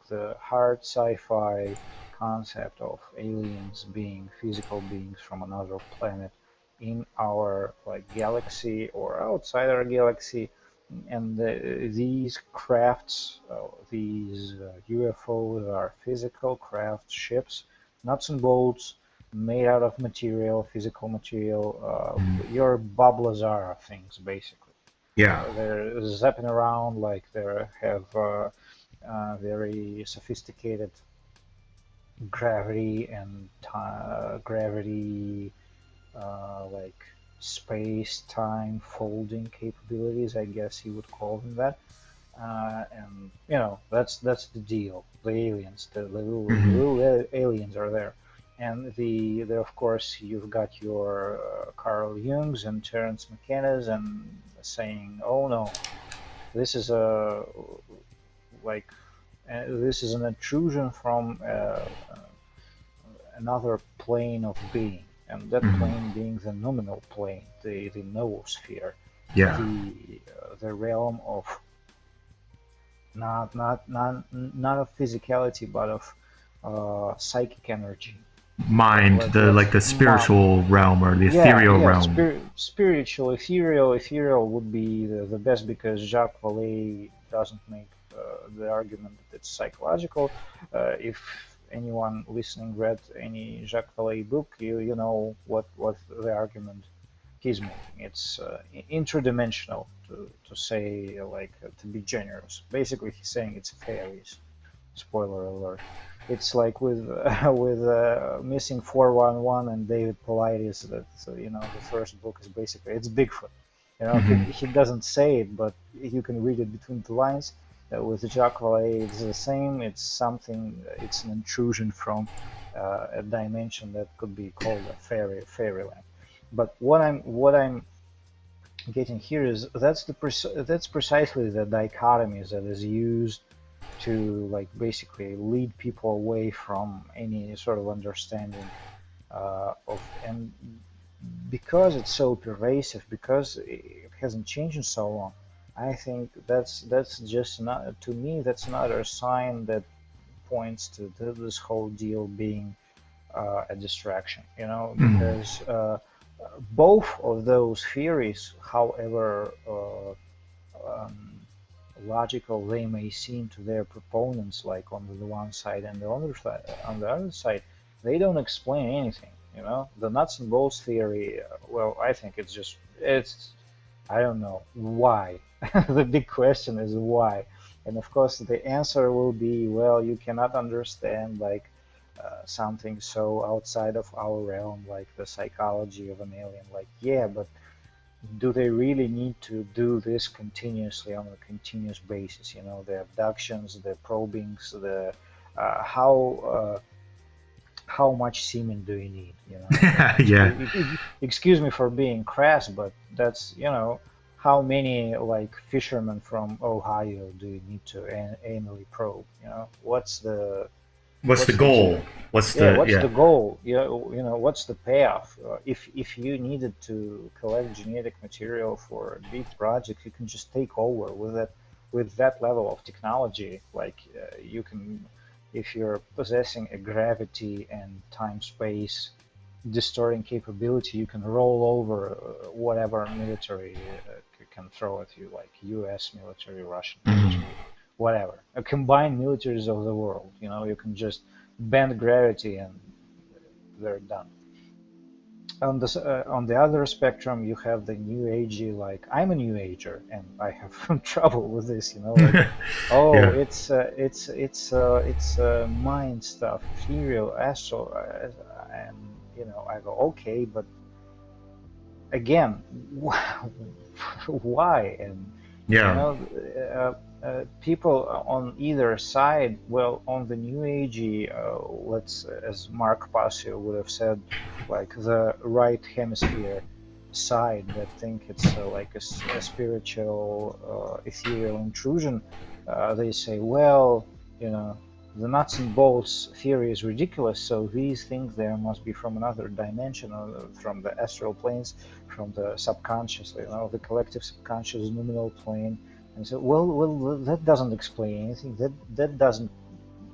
the hard sci-fi concept of aliens being physical beings from another planet in our galaxy or outside our galaxy, and these crafts, these UFOs are physical craft ships, nuts and bolts, made out of material, physical material, your Bob Lazar things, basically. yeah. They're zapping around, they have very sophisticated gravity and space-time folding capabilities, I guess you would call them that. and that's the deal. The aliens, the Hmm. little aliens are there, and the of course you've got your Carl Jungs and Terence McKenna's and saying, oh no, this is a like this is an intrusion from another plane of being, and that Hmm. plane being the nominal plane, the noosphere, Yeah. the realm of not of physicality, but of psychic energy. Mind, the Let's like the spiritual realm or the yeah, ethereal yeah, realm. spiritual, ethereal would be the best, because Jacques Vallée doesn't make the argument that it's psychological. If anyone listening read any Jacques Vallée book, you know what the argument he's making. It's interdimensional, to say, to be generous. Basically, he's saying it's fairies. Spoiler alert. It's like with with Missing 411 and David Paulides. That the first book is basically it's Bigfoot. Hmm. He doesn't say it, but you can read it between the lines. With Jacques Vallée, it's the same. It's something. It's an intrusion from a dimension that could be called a fairyland. But what I'm getting here is that's precisely the dichotomies that is used to basically lead people away from any sort of understanding of and because it's so pervasive, because it hasn't changed in so long. I think that's just not, to me, that's another sign that points to this whole deal being a distraction, Hmm. because both of those theories, however um, logical they may seem to their proponents, like on the one side and on the other side, they don't explain anything. The nuts and bolts theory. Well, I think it's I don't know why. The big question is why, and of course the answer will be, well, you cannot understand something so outside of our realm, like the psychology of an alien. Like, yeah, but do they really need to do this continuously on a continuous basis? The abductions, the probings, the how much semen do you need? Yeah. Excuse me for being crass, but that's how many fishermen from Ohio do you need to anally probe? What's the What's the goal? deal? What's Yeah, the what's yeah? the goal? What's the payoff? If you needed to collect genetic material for a big project, you can just take over with that level of technology. You can, if you're possessing a gravity and time space distorting capability, you can roll over whatever military can throw at you, like U.S. military, Russian Hmm. military, whatever. A combined militaries of the world. You can just bend gravity and they're done. On the other spectrum, you have the new agey. Like, I'm a new ager, and I have trouble with this. Oh, Yeah. it's mind stuff, ethereal, astral, and I go, okay, but again, why? And you Yeah. know, people on either side, well, on the new agey, let's, as Mark Passio would have said, like the right hemisphere side that think it's like a spiritual, ethereal intrusion, they say, well, you know, the nuts and bolts theory is ridiculous, so these things there must be from another dimension, or from the astral planes, from the subconscious, the collective subconscious nominal plane. And so, well, that doesn't explain anything. That doesn't,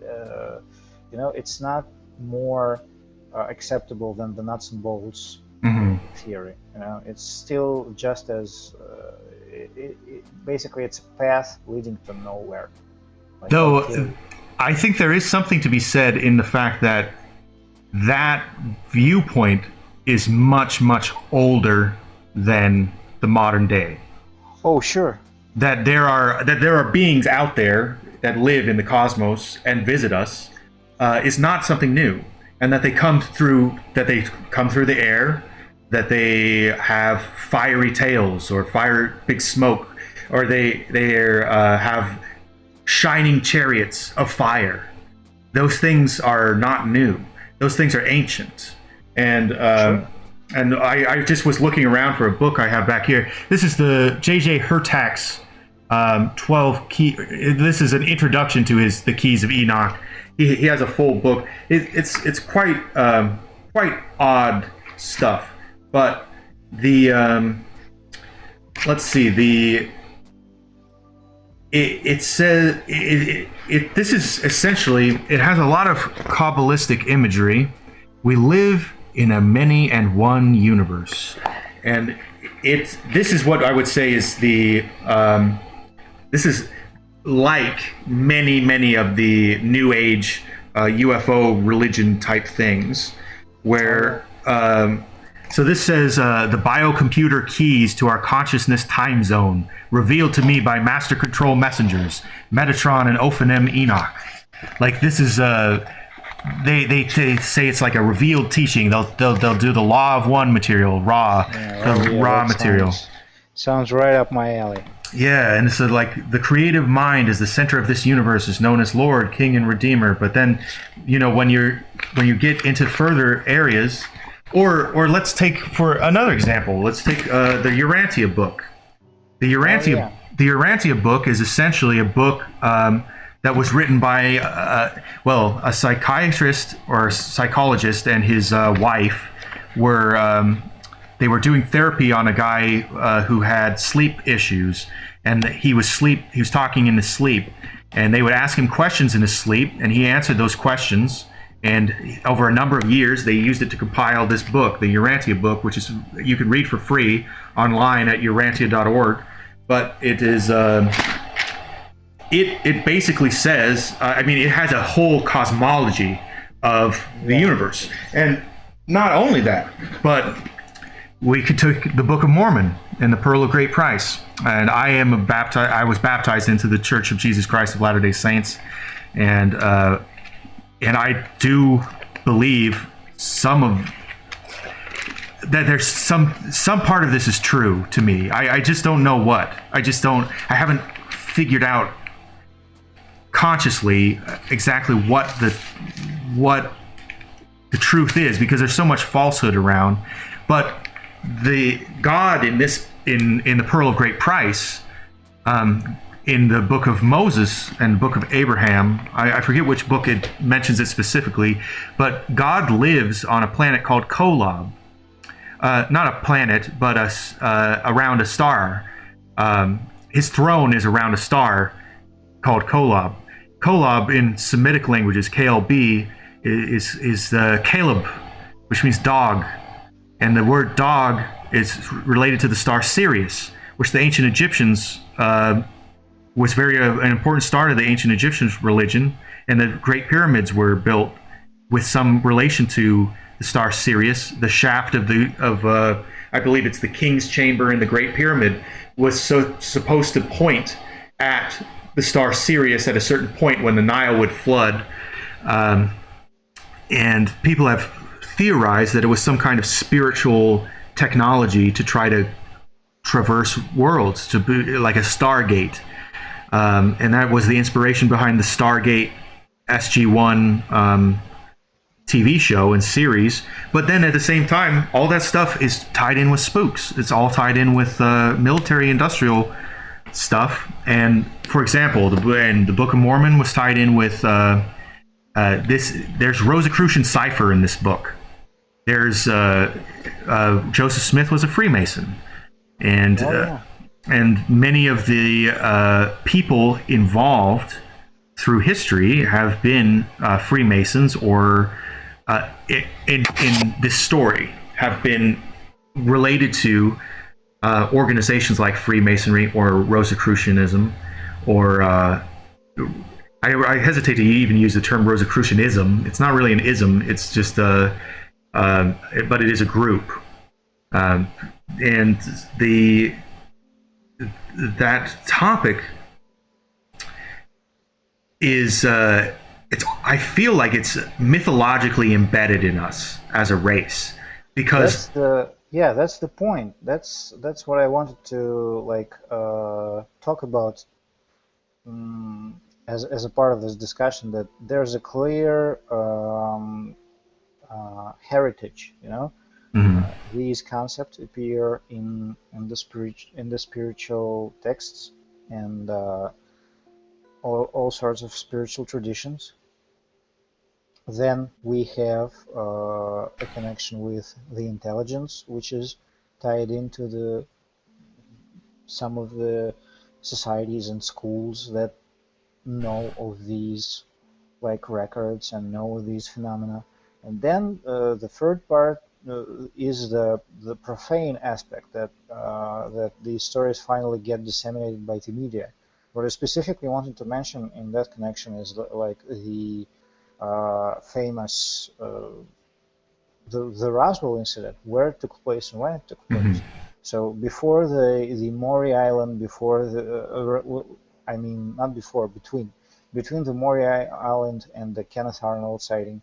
uh, it's not more acceptable than the nuts and bolts Hmm. theory. It's still just as basically it's a path leading to nowhere. Like, Though okay, I think there is something to be said in the fact that that viewpoint is much, much older than the modern day. oh sure, That there are beings out there that live in the cosmos and visit us is not something new, and that they come through the air, that they have fiery tails or fire big smoke. or they have shining chariots of fire. Those things are not new. Those things are ancient. And Sure. and I just was looking around for a book I have back here. This is the J.J. Hurtak's 12 key. This is an introduction to the Keys of Enoch. He has a full book. It's quite odd stuff. But the let's see, it says this is essentially, it has a lot of Kabbalistic imagery. We live in a many and one universe, and this is what I would say is this is like many of the New Age UFO religion type things, where so this says the biocomputer keys to our consciousness time zone revealed to me by master control messengers, Metatron and Ophanim Enoch. Like, this is they say it's like a revealed teaching. They'll do the law of one material, raw material. Sounds right up my alley. Yeah, and so like the creative mind is the center of this universe, is known as Lord, King, and Redeemer. But then, when you get into further areas, or let's take, for another example, let's take the Urantia book. The Urantia book is essentially a book that was written by a psychiatrist or a psychologist and his wife they were doing therapy on a guy who had sleep issues, and he was talking in his sleep, and they would ask him questions in his sleep, and he answered those questions. And over a number of years, they used it to compile this book, the Urantia book, which is, you can read for free online at urantia.org. But it is it basically says, it has a whole cosmology of the universe, and not only that, but we could take the Book of Mormon and the Pearl of Great Price. And I was baptized into the Church of Jesus Christ of Latter-day Saints, and I do believe that there's some part of this is true to me. I just don't know what. I haven't figured out consciously exactly what the truth is, because there's so much falsehood around. But the God in the Pearl of Great Price, in the Book of Moses and the Book of Abraham, I forget which book it mentions it specifically, but God lives on a planet called Kolob. Not a planet, but around a star. His throne is around a star called Kolob. Kolob in Semitic languages, KLB, is Caleb, which means dog. And the word dog is related to the star Sirius, which the ancient Egyptians was an important star to the ancient Egyptians' religion, and the Great Pyramids were built with some relation to the star Sirius. The shaft of I believe it's the King's Chamber in the Great Pyramid was supposed to point at the star Sirius at a certain point when the Nile would flood, and people have theorized that it was some kind of spiritual technology to try to traverse worlds, to be like a Stargate. And that was the inspiration behind the Stargate SG-1 TV show and series. But then at the same time, all that stuff is tied in with spooks. It's all tied in with military industrial stuff. And for example, the Book of Mormon was tied in with there's Rosicrucian cipher in this book. There's Joseph Smith was a Freemason, and and many of the people involved through history have been Freemasons, or in this story have been related to organizations like Freemasonry or Rosicrucianism, or I hesitate to even use the term Rosicrucianism. It's not really an ism. It's just but it is a group, and that topic is I feel like it's mythologically embedded in us as a race, because Yeah, that's the point. That's what I wanted to like talk about as a part of this discussion. That there's a clear heritage. Hmm. These concepts appear in the spiritual texts and all sorts of spiritual traditions. Then we have a connection with the intelligence, which is tied into the some of the societies and schools that know of these like records and know these phenomena. And then the third part is the profane aspect that these stories finally get disseminated by the media. What I specifically wanted to mention in that connection is like the famous the Roswell incident, where it took place and when it took Hmm. place. So before the Maury Island, before I mean not before, between the Maury Island and the Kenneth Arnold sighting,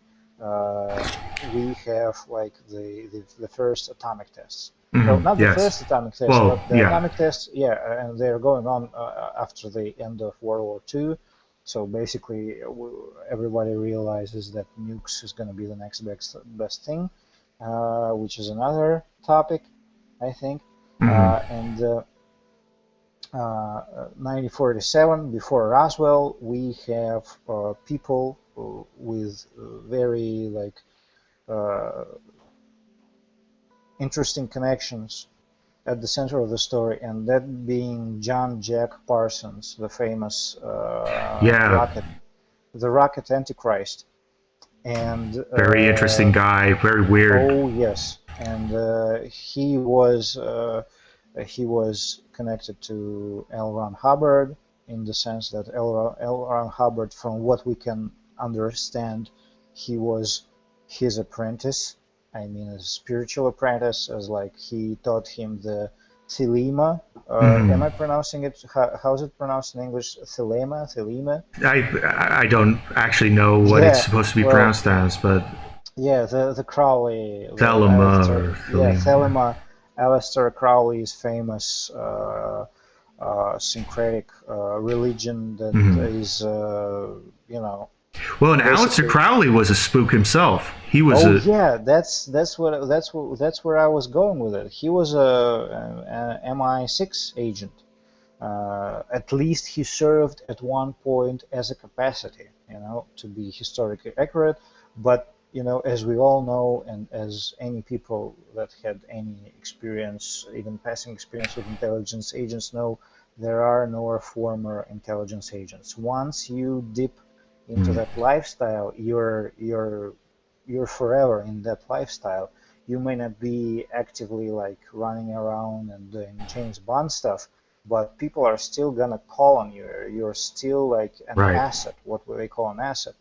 we have like the first atomic tests. Hmm. Well, not the Yes. first atomic tests, Well, but the yeah. atomic tests, yeah, and they're going on after the end of World War II. So basically, everybody realizes that nukes is going to be the next best thing, which is another topic, I think. Hmm. And 1947, before Roswell, we have people with very like uh, interesting connections at the center of the story, and that being John Jack Parsons, the famous Yeah. the rocket Antichrist. And Very interesting guy. Very weird. oh yes, and he was connected to L. Ron Hubbard in the sense that L. Ron Hubbard, from what we can understand, he was his apprentice. I mean, a spiritual apprentice, as like he taught him the Thelema. Hmm. Am I pronouncing it? How's it pronounced in English? Thelema? I don't actually know what it's Yeah. supposed to be Well, pronounced as, but yeah, the Crowley, the Thelema Aleister, or yeah, Thelema. Thelema, Aleister Crowley's famous syncretic religion that Hmm. is, you know, Well, and Aleister basically. Crowley was a spook himself. He was Oh a yeah, that's where I was going with it. He was a MI6 agent. At least he served at one point as a capacity, to be historically accurate. But as we all know, and as any people that had any experience, even passing experience with intelligence agents know, there are no former intelligence agents. Once you dip into mm, that lifestyle, you're forever in that lifestyle. You may not be actively like running around and doing James Bond stuff, but people are still gonna call on you. You're still like an right. asset, what they call an asset,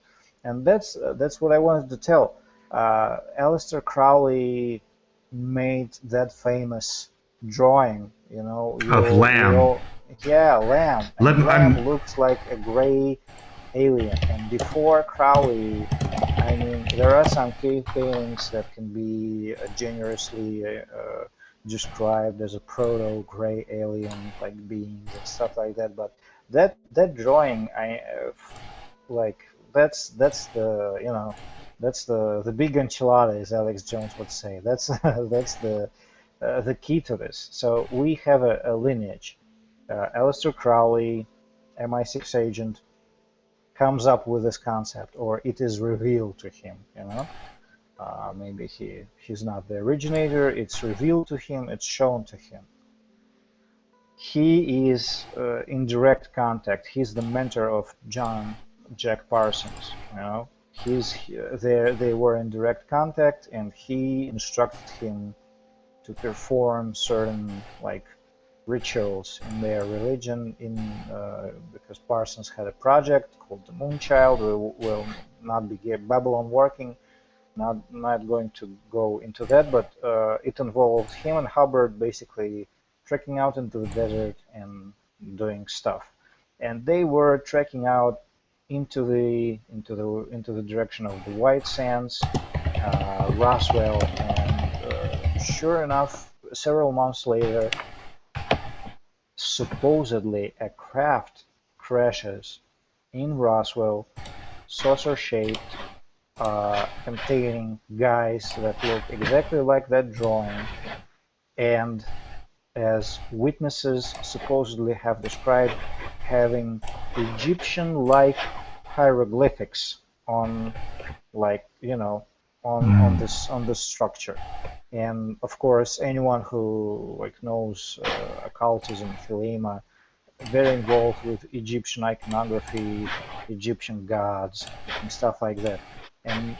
and that's what I wanted to tell. Aleister Crowley made that famous drawing. Of We Lamb. all, yeah, Lamb, Let, and I'm Lamb looks like a gray alien. And before Crowley, I mean, there are some cave paintings that can be generously described as a proto-gray alien like beings and stuff like that. But that drawing, I like that's the big enchilada, as Alex Jones would say. That's that's the key to this. So we have a lineage. Aleister Crowley, MI6 agent, comes up with this concept, or it is revealed to him. Maybe he's not the originator. It's revealed to him. It's shown to him. He is in direct contact. He's the mentor of John Jack Parsons. They were in direct contact, and he instructed him to perform certain like rituals in their religion because Parsons had a project called the Moonchild. We will not be Babylon working, not going to go into that, but it involved him and Hubbard basically trekking out into the desert and doing stuff. And they were trekking out into the direction of the White Sands, Roswell, and sure enough, several months later, supposedly a craft crashes in Roswell, saucer-shaped, containing guys that look exactly like that drawing, and as witnesses supposedly have described, having Egyptian-like hieroglyphics on, like, on this structure. And of course, anyone who like knows occultism, Thelema, very involved with Egyptian iconography, Egyptian gods, and stuff like that. And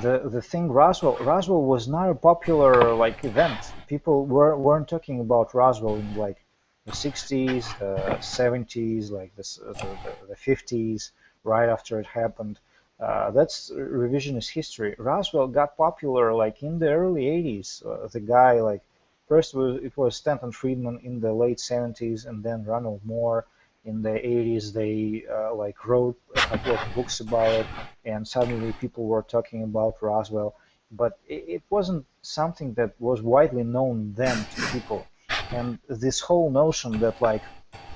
the thing, Roswell was not a popular like event. People weren't talking about Roswell in like the 60s, the 70s, like the 50s, right after it happened. That's revisionist history. Roswell got popular like in the early 80s. The guy like first it was Stanton Friedman in the late 70s, and then Ronald Moore in the 80s. They like wrote a couple of books about it, and suddenly people were talking about Roswell. But it wasn't something that was widely known then to people. And this whole notion that like,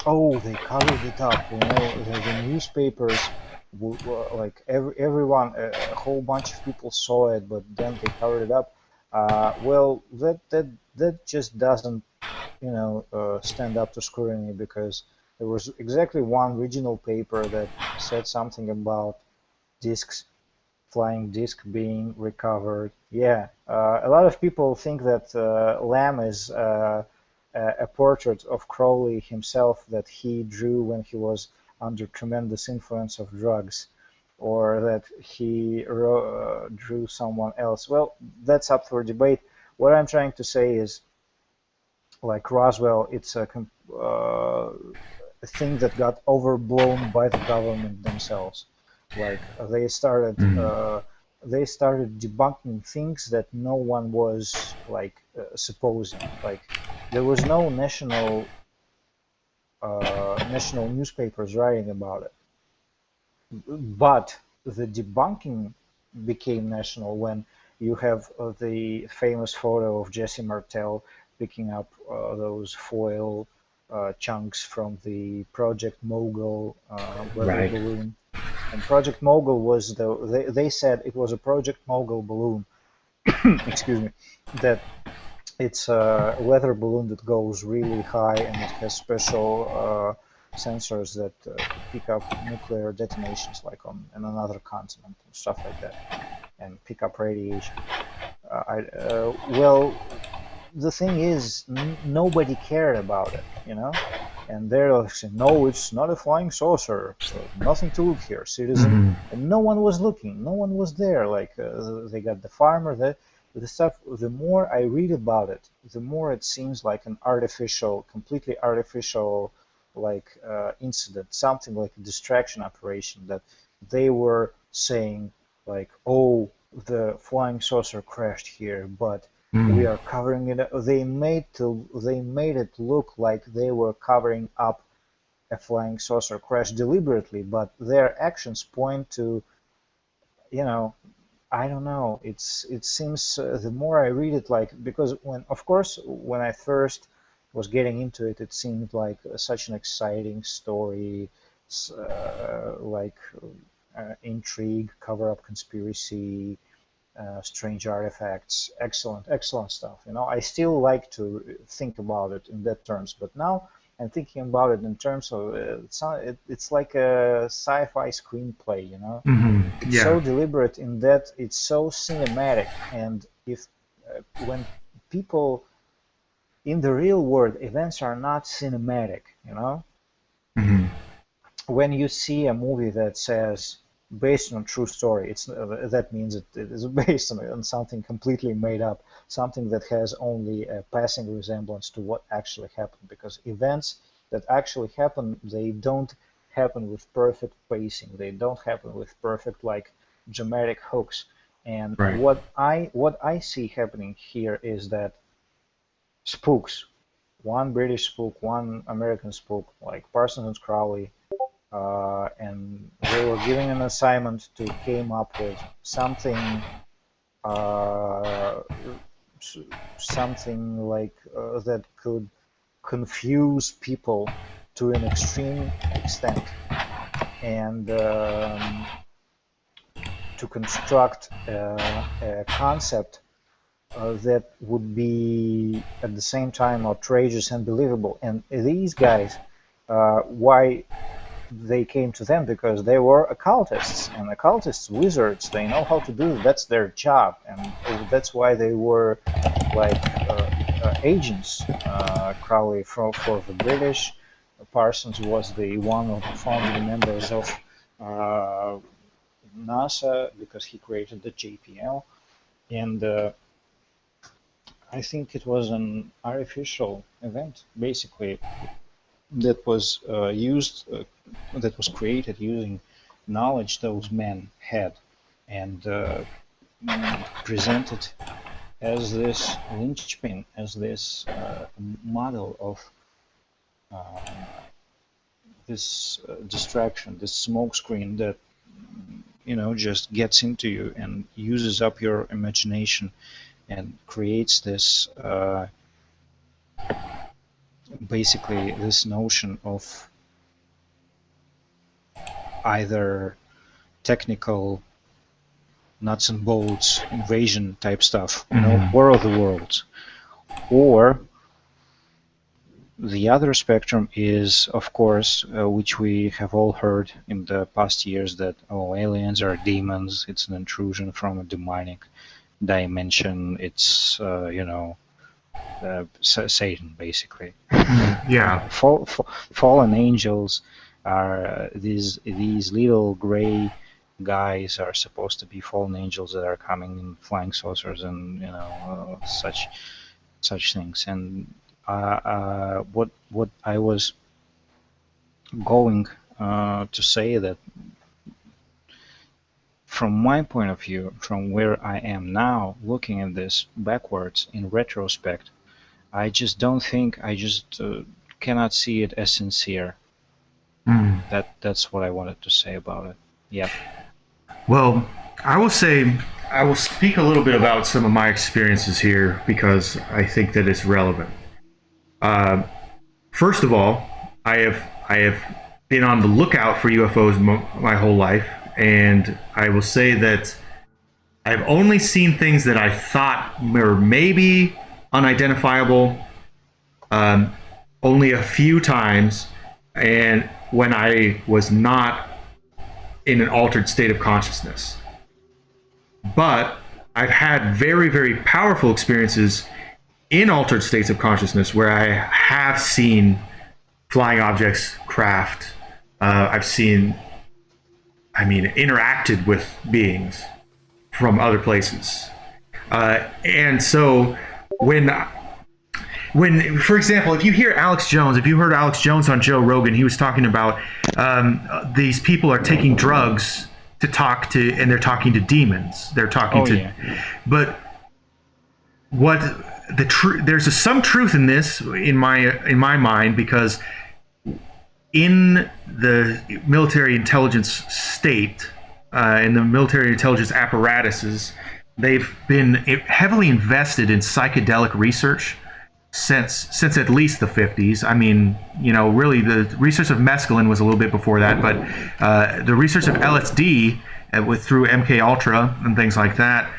oh, they covered it up, the newspapers, like everyone, a whole bunch of people saw it, but then they covered it up. Well, that just doesn't, stand up to scrutiny, because there was exactly one regional paper that said something about discs, flying disc being recovered. Yeah, a lot of people think that Lamb is a portrait of Crowley himself that he drew when he was under tremendous influence of drugs, or that he drew someone else. Well, that's up for debate. What I'm trying to say is, like Roswell, it's a thing that got overblown by the government themselves. Like they started debunking things that no one was like supposing. Like there was no national newspapers writing about it, but the debunking became national when you have the famous photo of Jesse Martell picking up those foil chunks from the Project Mogul weather balloon. And Project Mogul was they said it was a Project Mogul balloon, excuse me, that it's a weather balloon that goes really high, and it has special sensors that pick up nuclear detonations, like on another continent and stuff like that, and pick up radiation. Well, the thing is, nobody cared about it, and they're like saying, no, it's not a flying saucer, nothing to look here, citizen. And no one was looking, no one was there. Like they got the farmer, the stuff. The more I read about it, the more it seems like an completely artificial, like incident, something like a distraction operation, that they were saying like, oh, the flying saucer crashed here, but we are covering it. They made it look like they were covering up a flying saucer crash deliberately, but their actions point to, I don't know. It seems the more I read it, like, because when I first was getting into it, it seemed like such an exciting story, like intrigue, cover-up conspiracy, strange artifacts, excellent stuff. I still like to think about it in that terms, but now I'm thinking about it in terms of it's like a sci-fi screenplay. It's so deliberate in that it's so cinematic, and if when people in the real world, events are not cinematic. When you see a movie that says based on true story, that means it is based on something completely made up, something that has only a passing resemblance to what actually happened, because events that actually happen, they don't happen with perfect pacing, they don't happen with perfect like dramatic hooks. And what I see happening here is that spooks, one British spook, one American spook, like Parsons and Crowley, and they were given an assignment to came up with something something like that could confuse people to an extreme extent, and to construct a concept that would be at the same time outrageous and believable. And these guys, why they came to them? Because they were occultists, and occultists, wizards, they know how to do it. That's their job, and that's why they were like agents. Crowley for the British. Parsons was the one of the founding members of NASA, because he created the JPL, and I think it was an artificial event, basically, that was that was created using knowledge those men had, and presented as this linchpin, as this model of this distraction, this smokescreen that just gets into you and uses up your imagination and creates this basically this notion of either technical nuts and bolts invasion type stuff, War of the Worlds, or the other spectrum is, of course, which we have all heard in the past years, that aliens are demons, it's an intrusion from a demonic dimension, it's Satan, basically. Yeah. Fallen angels are these little gray guys are supposed to be fallen angels that are coming in flying saucers and such things. And what I was going to say, that from my point of view, from where I am now, looking at this backwards in retrospect, I just don't think, I just cannot see it as sincere. That's what I wanted to say about it. Yeah. Well, I will speak a little bit about some of my experiences here, because I think that it's relevant. First of all, I have been on the lookout for UFOs my whole life, and I will say that I've only seen things that I thought were maybe unidentifiable only a few times, and when I was not in an altered state of consciousness. But I've had very, very powerful experiences in altered states of consciousness where I have seen flying objects, craft. I've interacted with beings from other places. And so when, for example, if you heard Alex Jones on Joe Rogan, he was talking about these people are taking drugs to talk to, and they're talking to demons. They're talking but there's some truth in this in my mind, because in the military intelligence state, in the military intelligence apparatuses, they've been heavily invested in psychedelic research since at least the 50s. I mean, really the research of mescaline was a little bit before that, but the research of LSD through MK Ultra and things like that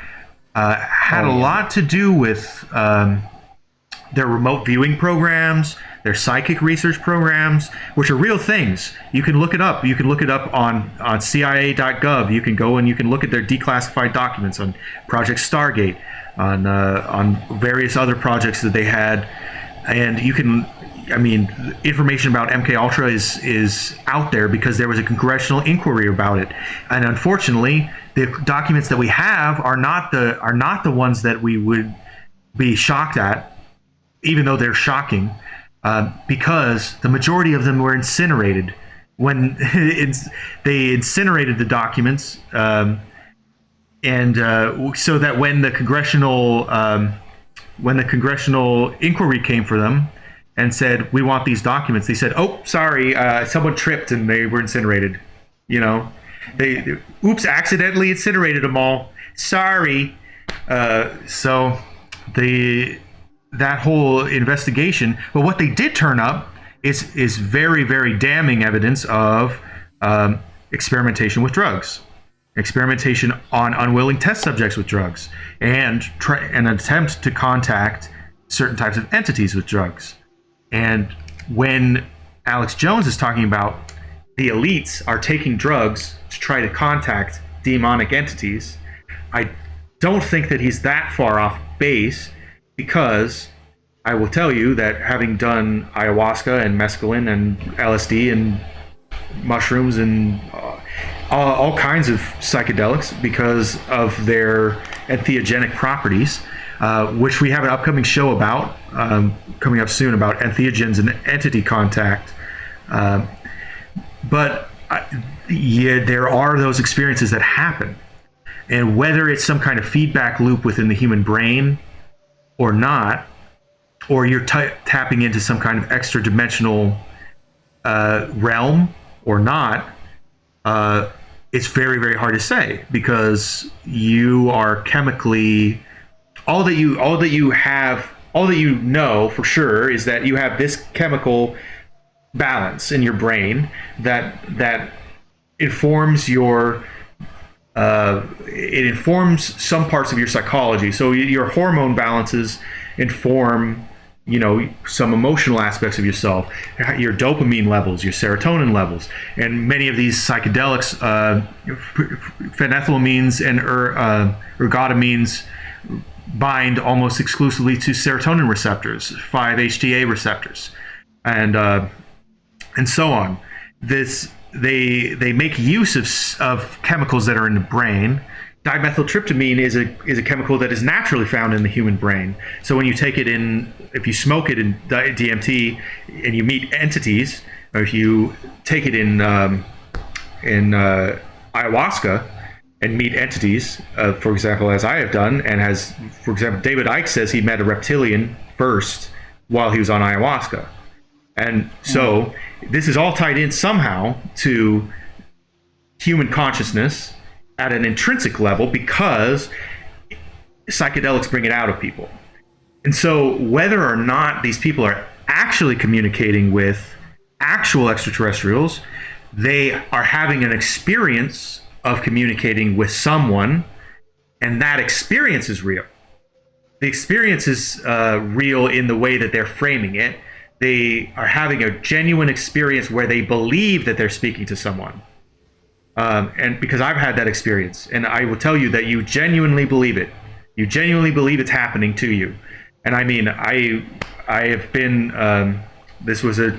had a lot to do with their remote viewing programs, their psychic research programs, which are real things. You can look it up. You can look it up on CIA.gov. You can go and you can look at their declassified documents on Project Stargate, on various other projects that they had, and you can. Information about MK Ultra is out there because there was a congressional inquiry about it, and unfortunately, the documents that we have are not the ones that we would be shocked at, even though they're shocking, because the majority of them were incinerated when they incinerated the documents, and so that when the congressional inquiry came for them and said, we want these documents, they said, oh, sorry, someone tripped and they were incinerated. They oops, accidentally incinerated them all. Sorry. So that whole investigation. But what they did turn up is very, very damning evidence of experimentation with drugs, experimentation on unwilling test subjects with drugs, and an attempt to contact certain types of entities with drugs. And when Alex Jones is talking about the elites are taking drugs to try to contact demonic entities, I don't think that he's that far off base, because I will tell you that having done ayahuasca and mescaline and LSD and mushrooms and all kinds of psychedelics, because of their entheogenic properties, which we have an upcoming show about, coming up soon, about entheogens and entity contact. But there are those experiences that happen. And whether it's some kind of feedback loop within the human brain or not, or you're tapping into some kind of extra dimensional realm or not, it's very, very hard to say, because you are chemically, all that you know for sure is that you have this chemical balance in your brain that informs your it informs some parts of your psychology. So your hormone balances inform, some emotional aspects of yourself, your dopamine levels, your serotonin levels. And many of these psychedelics, phenethylamines and ergotamines, bind almost exclusively to serotonin receptors, 5-HTA receptors, and so on. They make use of chemicals that are in the brain. Dimethyltryptamine is a chemical that is naturally found in the human brain. So when you take it in, if you smoke it in DMT and you meet entities, or if you take it in ayahuasca and meet entities, for example, as I have done, and has, for example, David Icke says he met a reptilian first while he was on ayahuasca. And so this is all tied in somehow to human consciousness at an intrinsic level, because psychedelics bring it out of people. And so whether or not these people are actually communicating with actual extraterrestrials, they are having an experience of communicating with someone, and that experience is real. The experience is real in the way that they're framing it. They are having a genuine experience where they believe that they're speaking to someone. And because I've had that experience, and I will tell you that you genuinely believe it. You genuinely believe it's happening to you. And I mean, I have been, this was a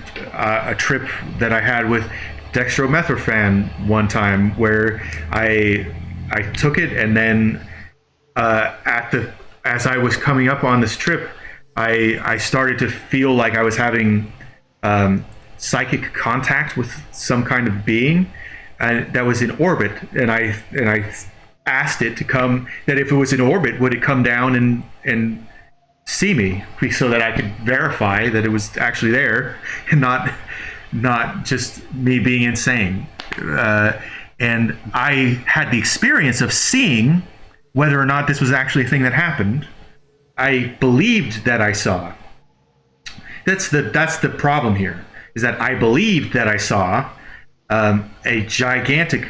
trip that I had with dextromethorphan one time, where I took it, and then as I was coming up on this trip, I started to feel like I was having psychic contact with some kind of being, and that was in orbit. And I asked it to come, that if it was in orbit, would it come down and see me, so that I could verify that it was actually there, and not just me being insane. And I had the experience of seeing whether or not this was actually a thing that happened. I believed that I saw. That's the problem here, is that I believed that I saw a gigantic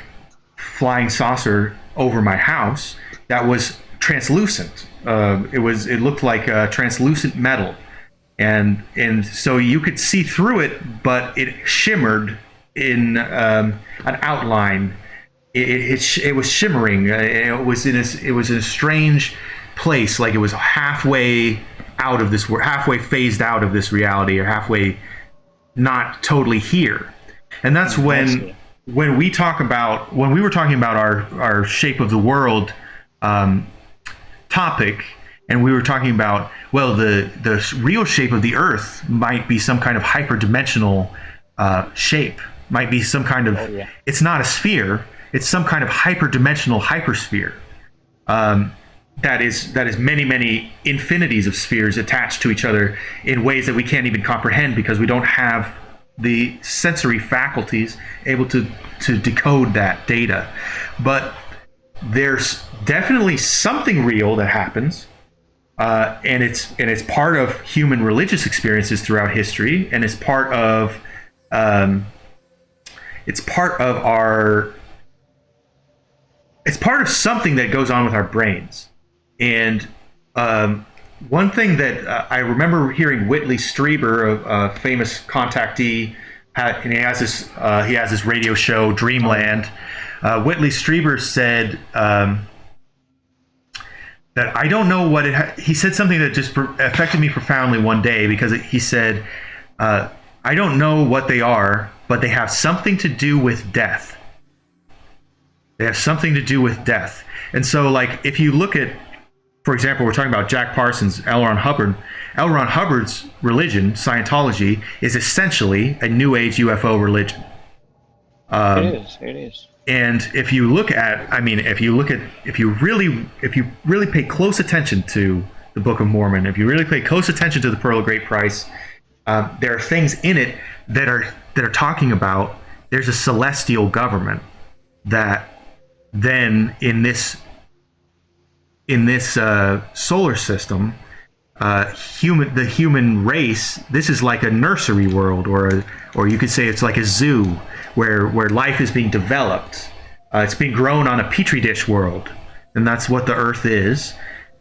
flying saucer over my house that was translucent. It looked like translucent metal, and so you could see through it, but it shimmered in an outline. It was shimmering. It was in a strange place, like it was halfway phased out of this reality, or halfway not totally here. And that's when we were talking about our shape of the world topic, and we were talking about, well, the real shape of the Earth might be some kind of hyperdimensional shape, might be some kind of it's not a sphere, it's some kind of hyperdimensional hypersphere. That is many, many infinities of spheres attached to each other in ways that we can't even comprehend, because we don't have the sensory faculties able to decode that data. But there's definitely something real that happens. and it's part of human religious experiences throughout history, and it's part of something that goes on with our brains. And one thing that I remember hearing Whitley Strieber, a famous contactee, and he has this radio show, Dreamland. Whitley Strieber said that I don't know what he said something that just affected me profoundly one day, because he said, I don't know what they are, but they have something to do with death. They have something to do with death. And so, like, if you look at, for example, we're talking about Jack Parsons, L. Ron Hubbard. L. Ron Hubbard's religion, Scientology, is essentially a New Age UFO religion. It is. And if you look at, if you really pay close attention to the Book of Mormon, if you really pay close attention to the Pearl of Great Price, there are things in it that are talking about there's a celestial government that then in this solar system, the human race, this is like a nursery world, or you could say it's like a zoo where life is being developed. It's being grown on a petri dish world, and that's what the Earth is.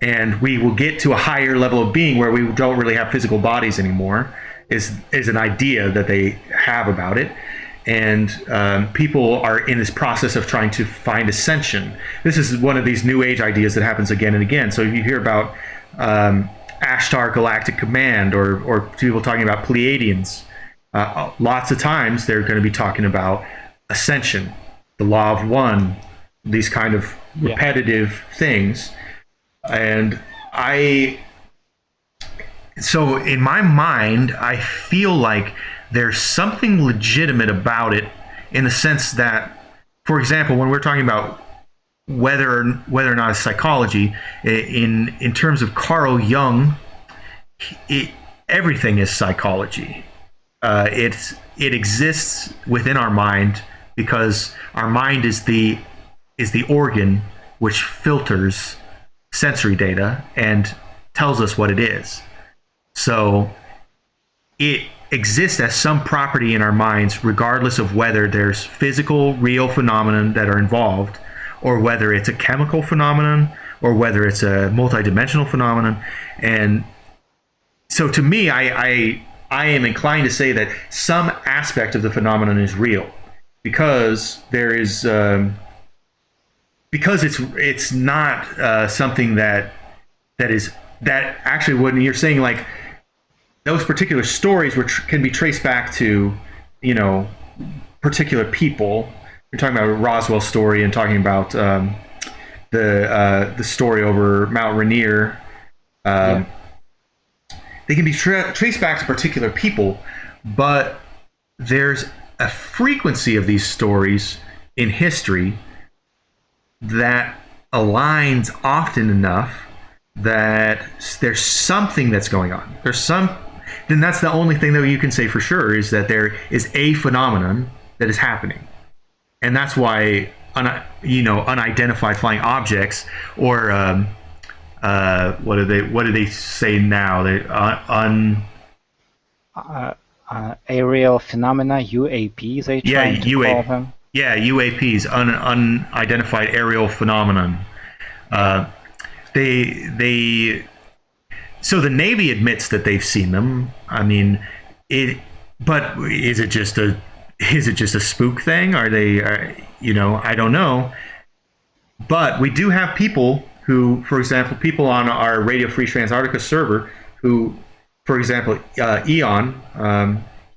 And we will get to a higher level of being where we don't really have physical bodies anymore, is an idea that they have about it. And people are in this process of trying to find ascension. This is one of these New Age ideas that happens again and again. So if you hear about Ashtar Galactic Command, or people talking about Pleiadians, lots of times they're going to be talking about ascension, the law of one, these kind of repetitive things. And so in my mind, I feel like there's something legitimate about it, in the sense that, for example, when we're talking about whether or not it's psychology, in terms of Carl Jung, everything is psychology. It exists within our mind, because our mind is the organ which filters sensory data and tells us what it is. So it exists as some property in our minds, regardless of whether there's physical, real phenomenon that are involved, or whether it's a chemical phenomenon, or whether it's a multidimensional phenomenon. And so to me, I am inclined to say that some aspect of the phenomenon is real, because there is because it's not something that actually, when you're saying like those particular stories can be traced back to, particular people. You're talking about Roswell's story and talking about the story over Mount Rainier. They can be traced back to particular people, but there's a frequency of these stories in history that aligns often enough that there's something that's going on. Then that's the only thing that you can say for sure, is that there is a phenomenon that is happening. And that's why unidentified flying objects, or what do they say now? Aerial phenomena, UAPs, they try to call them. Yeah, UAPs, unidentified aerial phenomenon. So the Navy admits that they've seen them. I mean, but is it just a spook thing? Are they, I don't know. But we do have people who, for example, people on our Radio Free Transarctica server who, for example, Eon,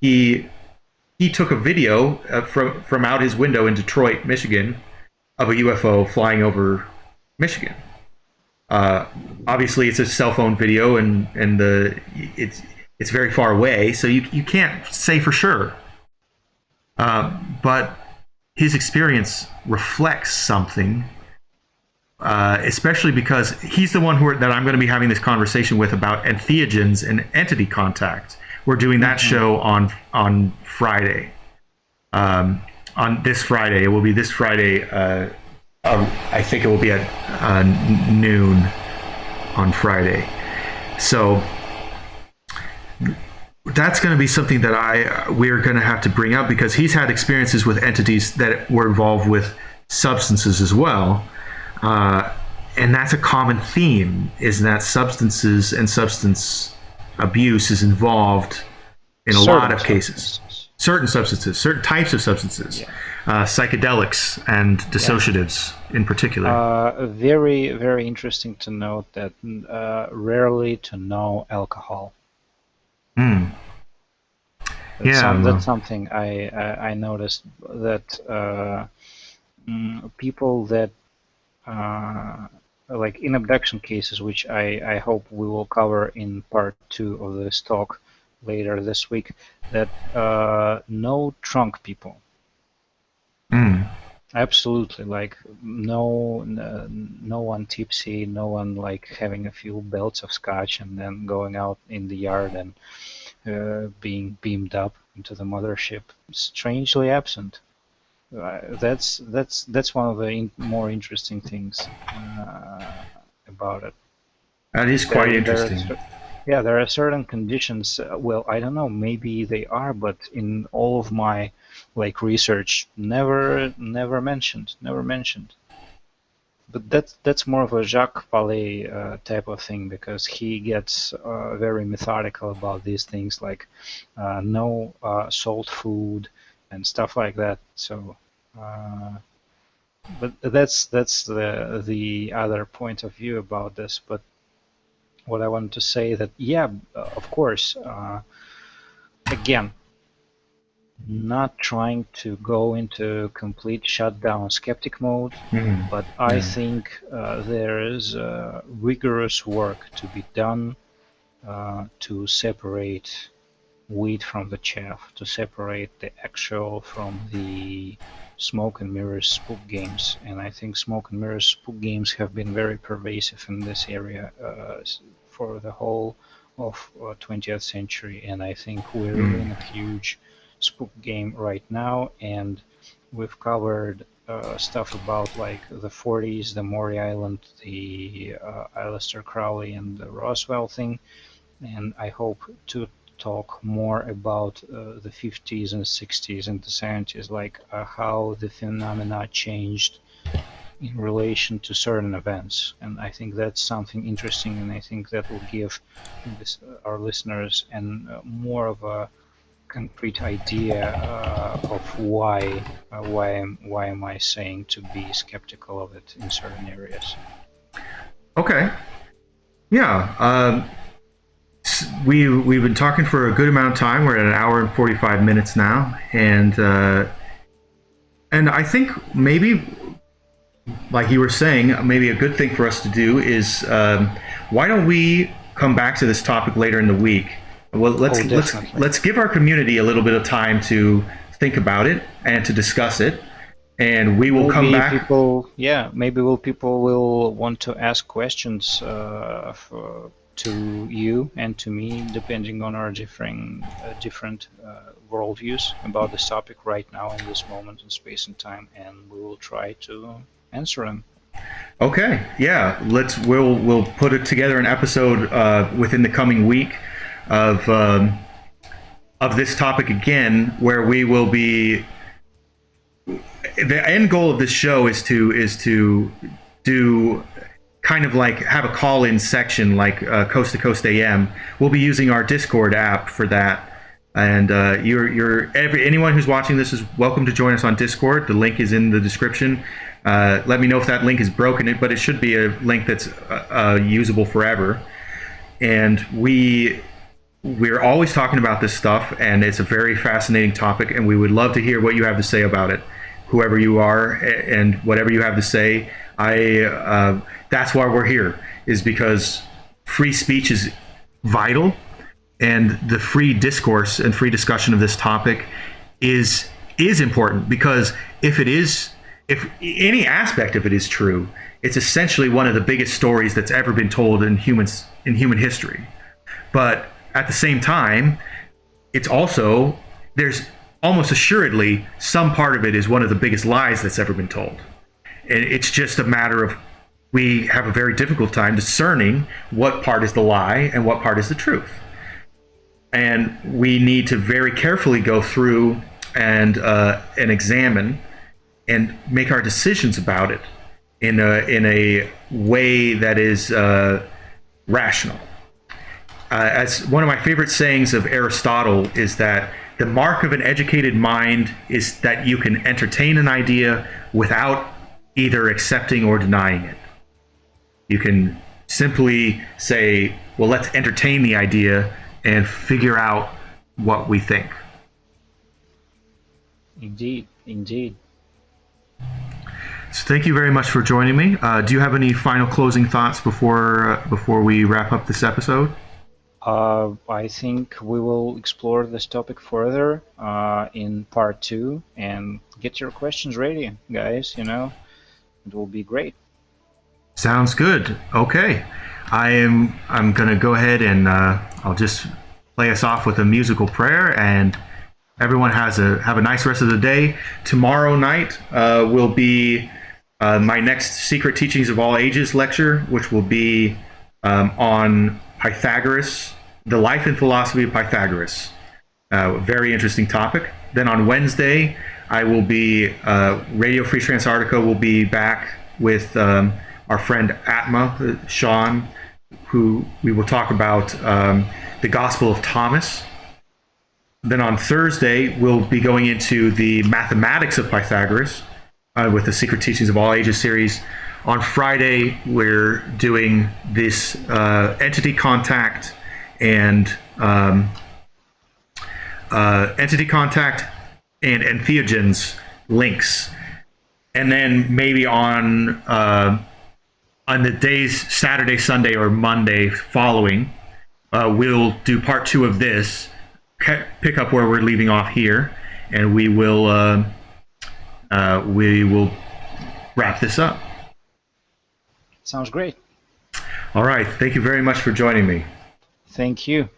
he took a video from out his window in Detroit, Michigan, of a UFO flying over Michigan. Obviously, it's a cell phone video, and it's very far away, so you can't say for sure. But his experience reflects something, especially because he's the one that I'm going to be having this conversation with about entheogens and entity contact. We're doing that show on Friday. On this Friday, it will be this Friday. I think it will be at noon on Friday. So that's going to be something that we're going to have to bring up, because he's had experiences with entities that were involved with substances as well. And that's a common theme, is that substances and substance abuse is involved in a lot of cases. Certain substances, certain types of substances, psychedelics and dissociatives in particular. Very, very interesting to note that rarely to know alcohol. That's something I noticed, that people that like in abduction cases, which I hope we will cover in part 2 of this talk later this week, that no drunk people. Absolutely, like no one tipsy, no one like having a few belts of scotch and then going out in the yard and being beamed up into the mothership. Strangely absent. That's one of the more interesting things about it. That is quite interesting. There are certain conditions. Well, I don't know. Maybe they are, but in all of my research, never mentioned. But that's more of a Jacques Vallée type of thing, because he gets very methodical about these things, like no salt food and stuff like that. So, but that's the other point of view about this. But what I wanted to say that, of course, again, not trying to go into complete shutdown skeptic mode, but I think there is rigorous work to be done to separate wheat from the chaff, to separate the actual from the smoke and mirrors spook games. And I think smoke and mirrors spook games have been very pervasive in this area for the whole of 20th century, and I think we're in a huge spook game right now. And we've covered stuff about like the 40s, the Maury Island, the Aleister Crowley and the Roswell thing, and I hope to talk more about the 50s and 60s and the 70s, like how the phenomena changed in relation to certain events. And I think that's something interesting, and I think that will give our listeners more of a concrete idea of why am I saying to be skeptical of it in certain areas. Okay. Yeah. We've been talking for a good amount of time. We're at an hour and 45 minutes now, and I think maybe, like you were saying, maybe a good thing for us to do is why don't we come back to this topic later in the week? Well, let's give our community a little bit of time to think about it and to discuss it, and we will come back. People will want to ask questions to you and to me, depending on our different worldviews about this topic right now in this moment in space and time, and we will try to answer them. Okay, yeah. We'll put it together an episode within the coming week of this topic again, where we will be. The end goal of this show is to do kind of like have a call-in section like Coast to Coast AM. We'll be using our Discord app for that, and anyone who's watching this is welcome to join us on Discord. The link is in the description. Let me know if that link is broken, but it should be a link that's usable forever. And we're always talking about this stuff, and it's a very fascinating topic, and we would love to hear what you have to say about it, whoever you are, and whatever you have to say. That's why we're here, is because free speech is vital, and the free discourse and free discussion of this topic is important, because if any aspect of it is true, it's essentially one of the biggest stories that's ever been told in human history. But at the same time, there's almost assuredly some part of it is one of the biggest lies that's ever been told. And it's just a matter of we have a very difficult time discerning what part is the lie and what part is the truth. And we need to very carefully go through and examine and make our decisions about it in a way that is rational. As one of my favorite sayings of Aristotle is that the mark of an educated mind is that you can entertain an idea without either accepting or denying it. You can simply say, well, let's entertain the idea and figure out what we think. Indeed, indeed. So thank you very much for joining me. Do you have any final closing thoughts before we wrap up this episode? I think we will explore this topic further in part 2, and get your questions ready, guys. You know, it will be great. Sounds good. Okay, I'm gonna go ahead and I'll just play us off with a musical prayer, and everyone have a nice rest of the day. Tomorrow night will be my next Secret Teachings of All Ages lecture, which will be on Pythagoras, the life and philosophy of Pythagoras. Very interesting topic. Then on Wednesday, I will be, Radio Free Transarctica will be back with our friend Atma, Sean, who we will talk about the Gospel of Thomas. Then on Thursday, we'll be going into the mathematics of Pythagoras with the Secret Teachings of All Ages series. On Friday, we're doing this entity contact and entheogens links. And then maybe on the days Saturday, Sunday, or Monday following, we'll do part 2 of this, pick up where we're leaving off here, and we will wrap this up. Sounds great. All right. Thank you very much for joining me. Thank you.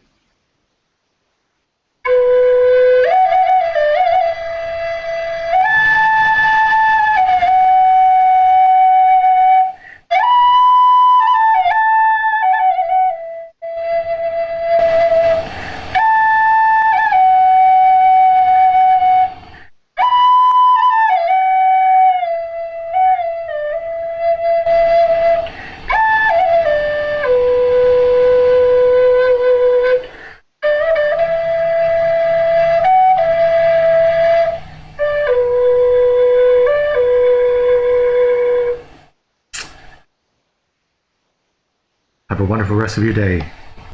Have a wonderful rest of your day.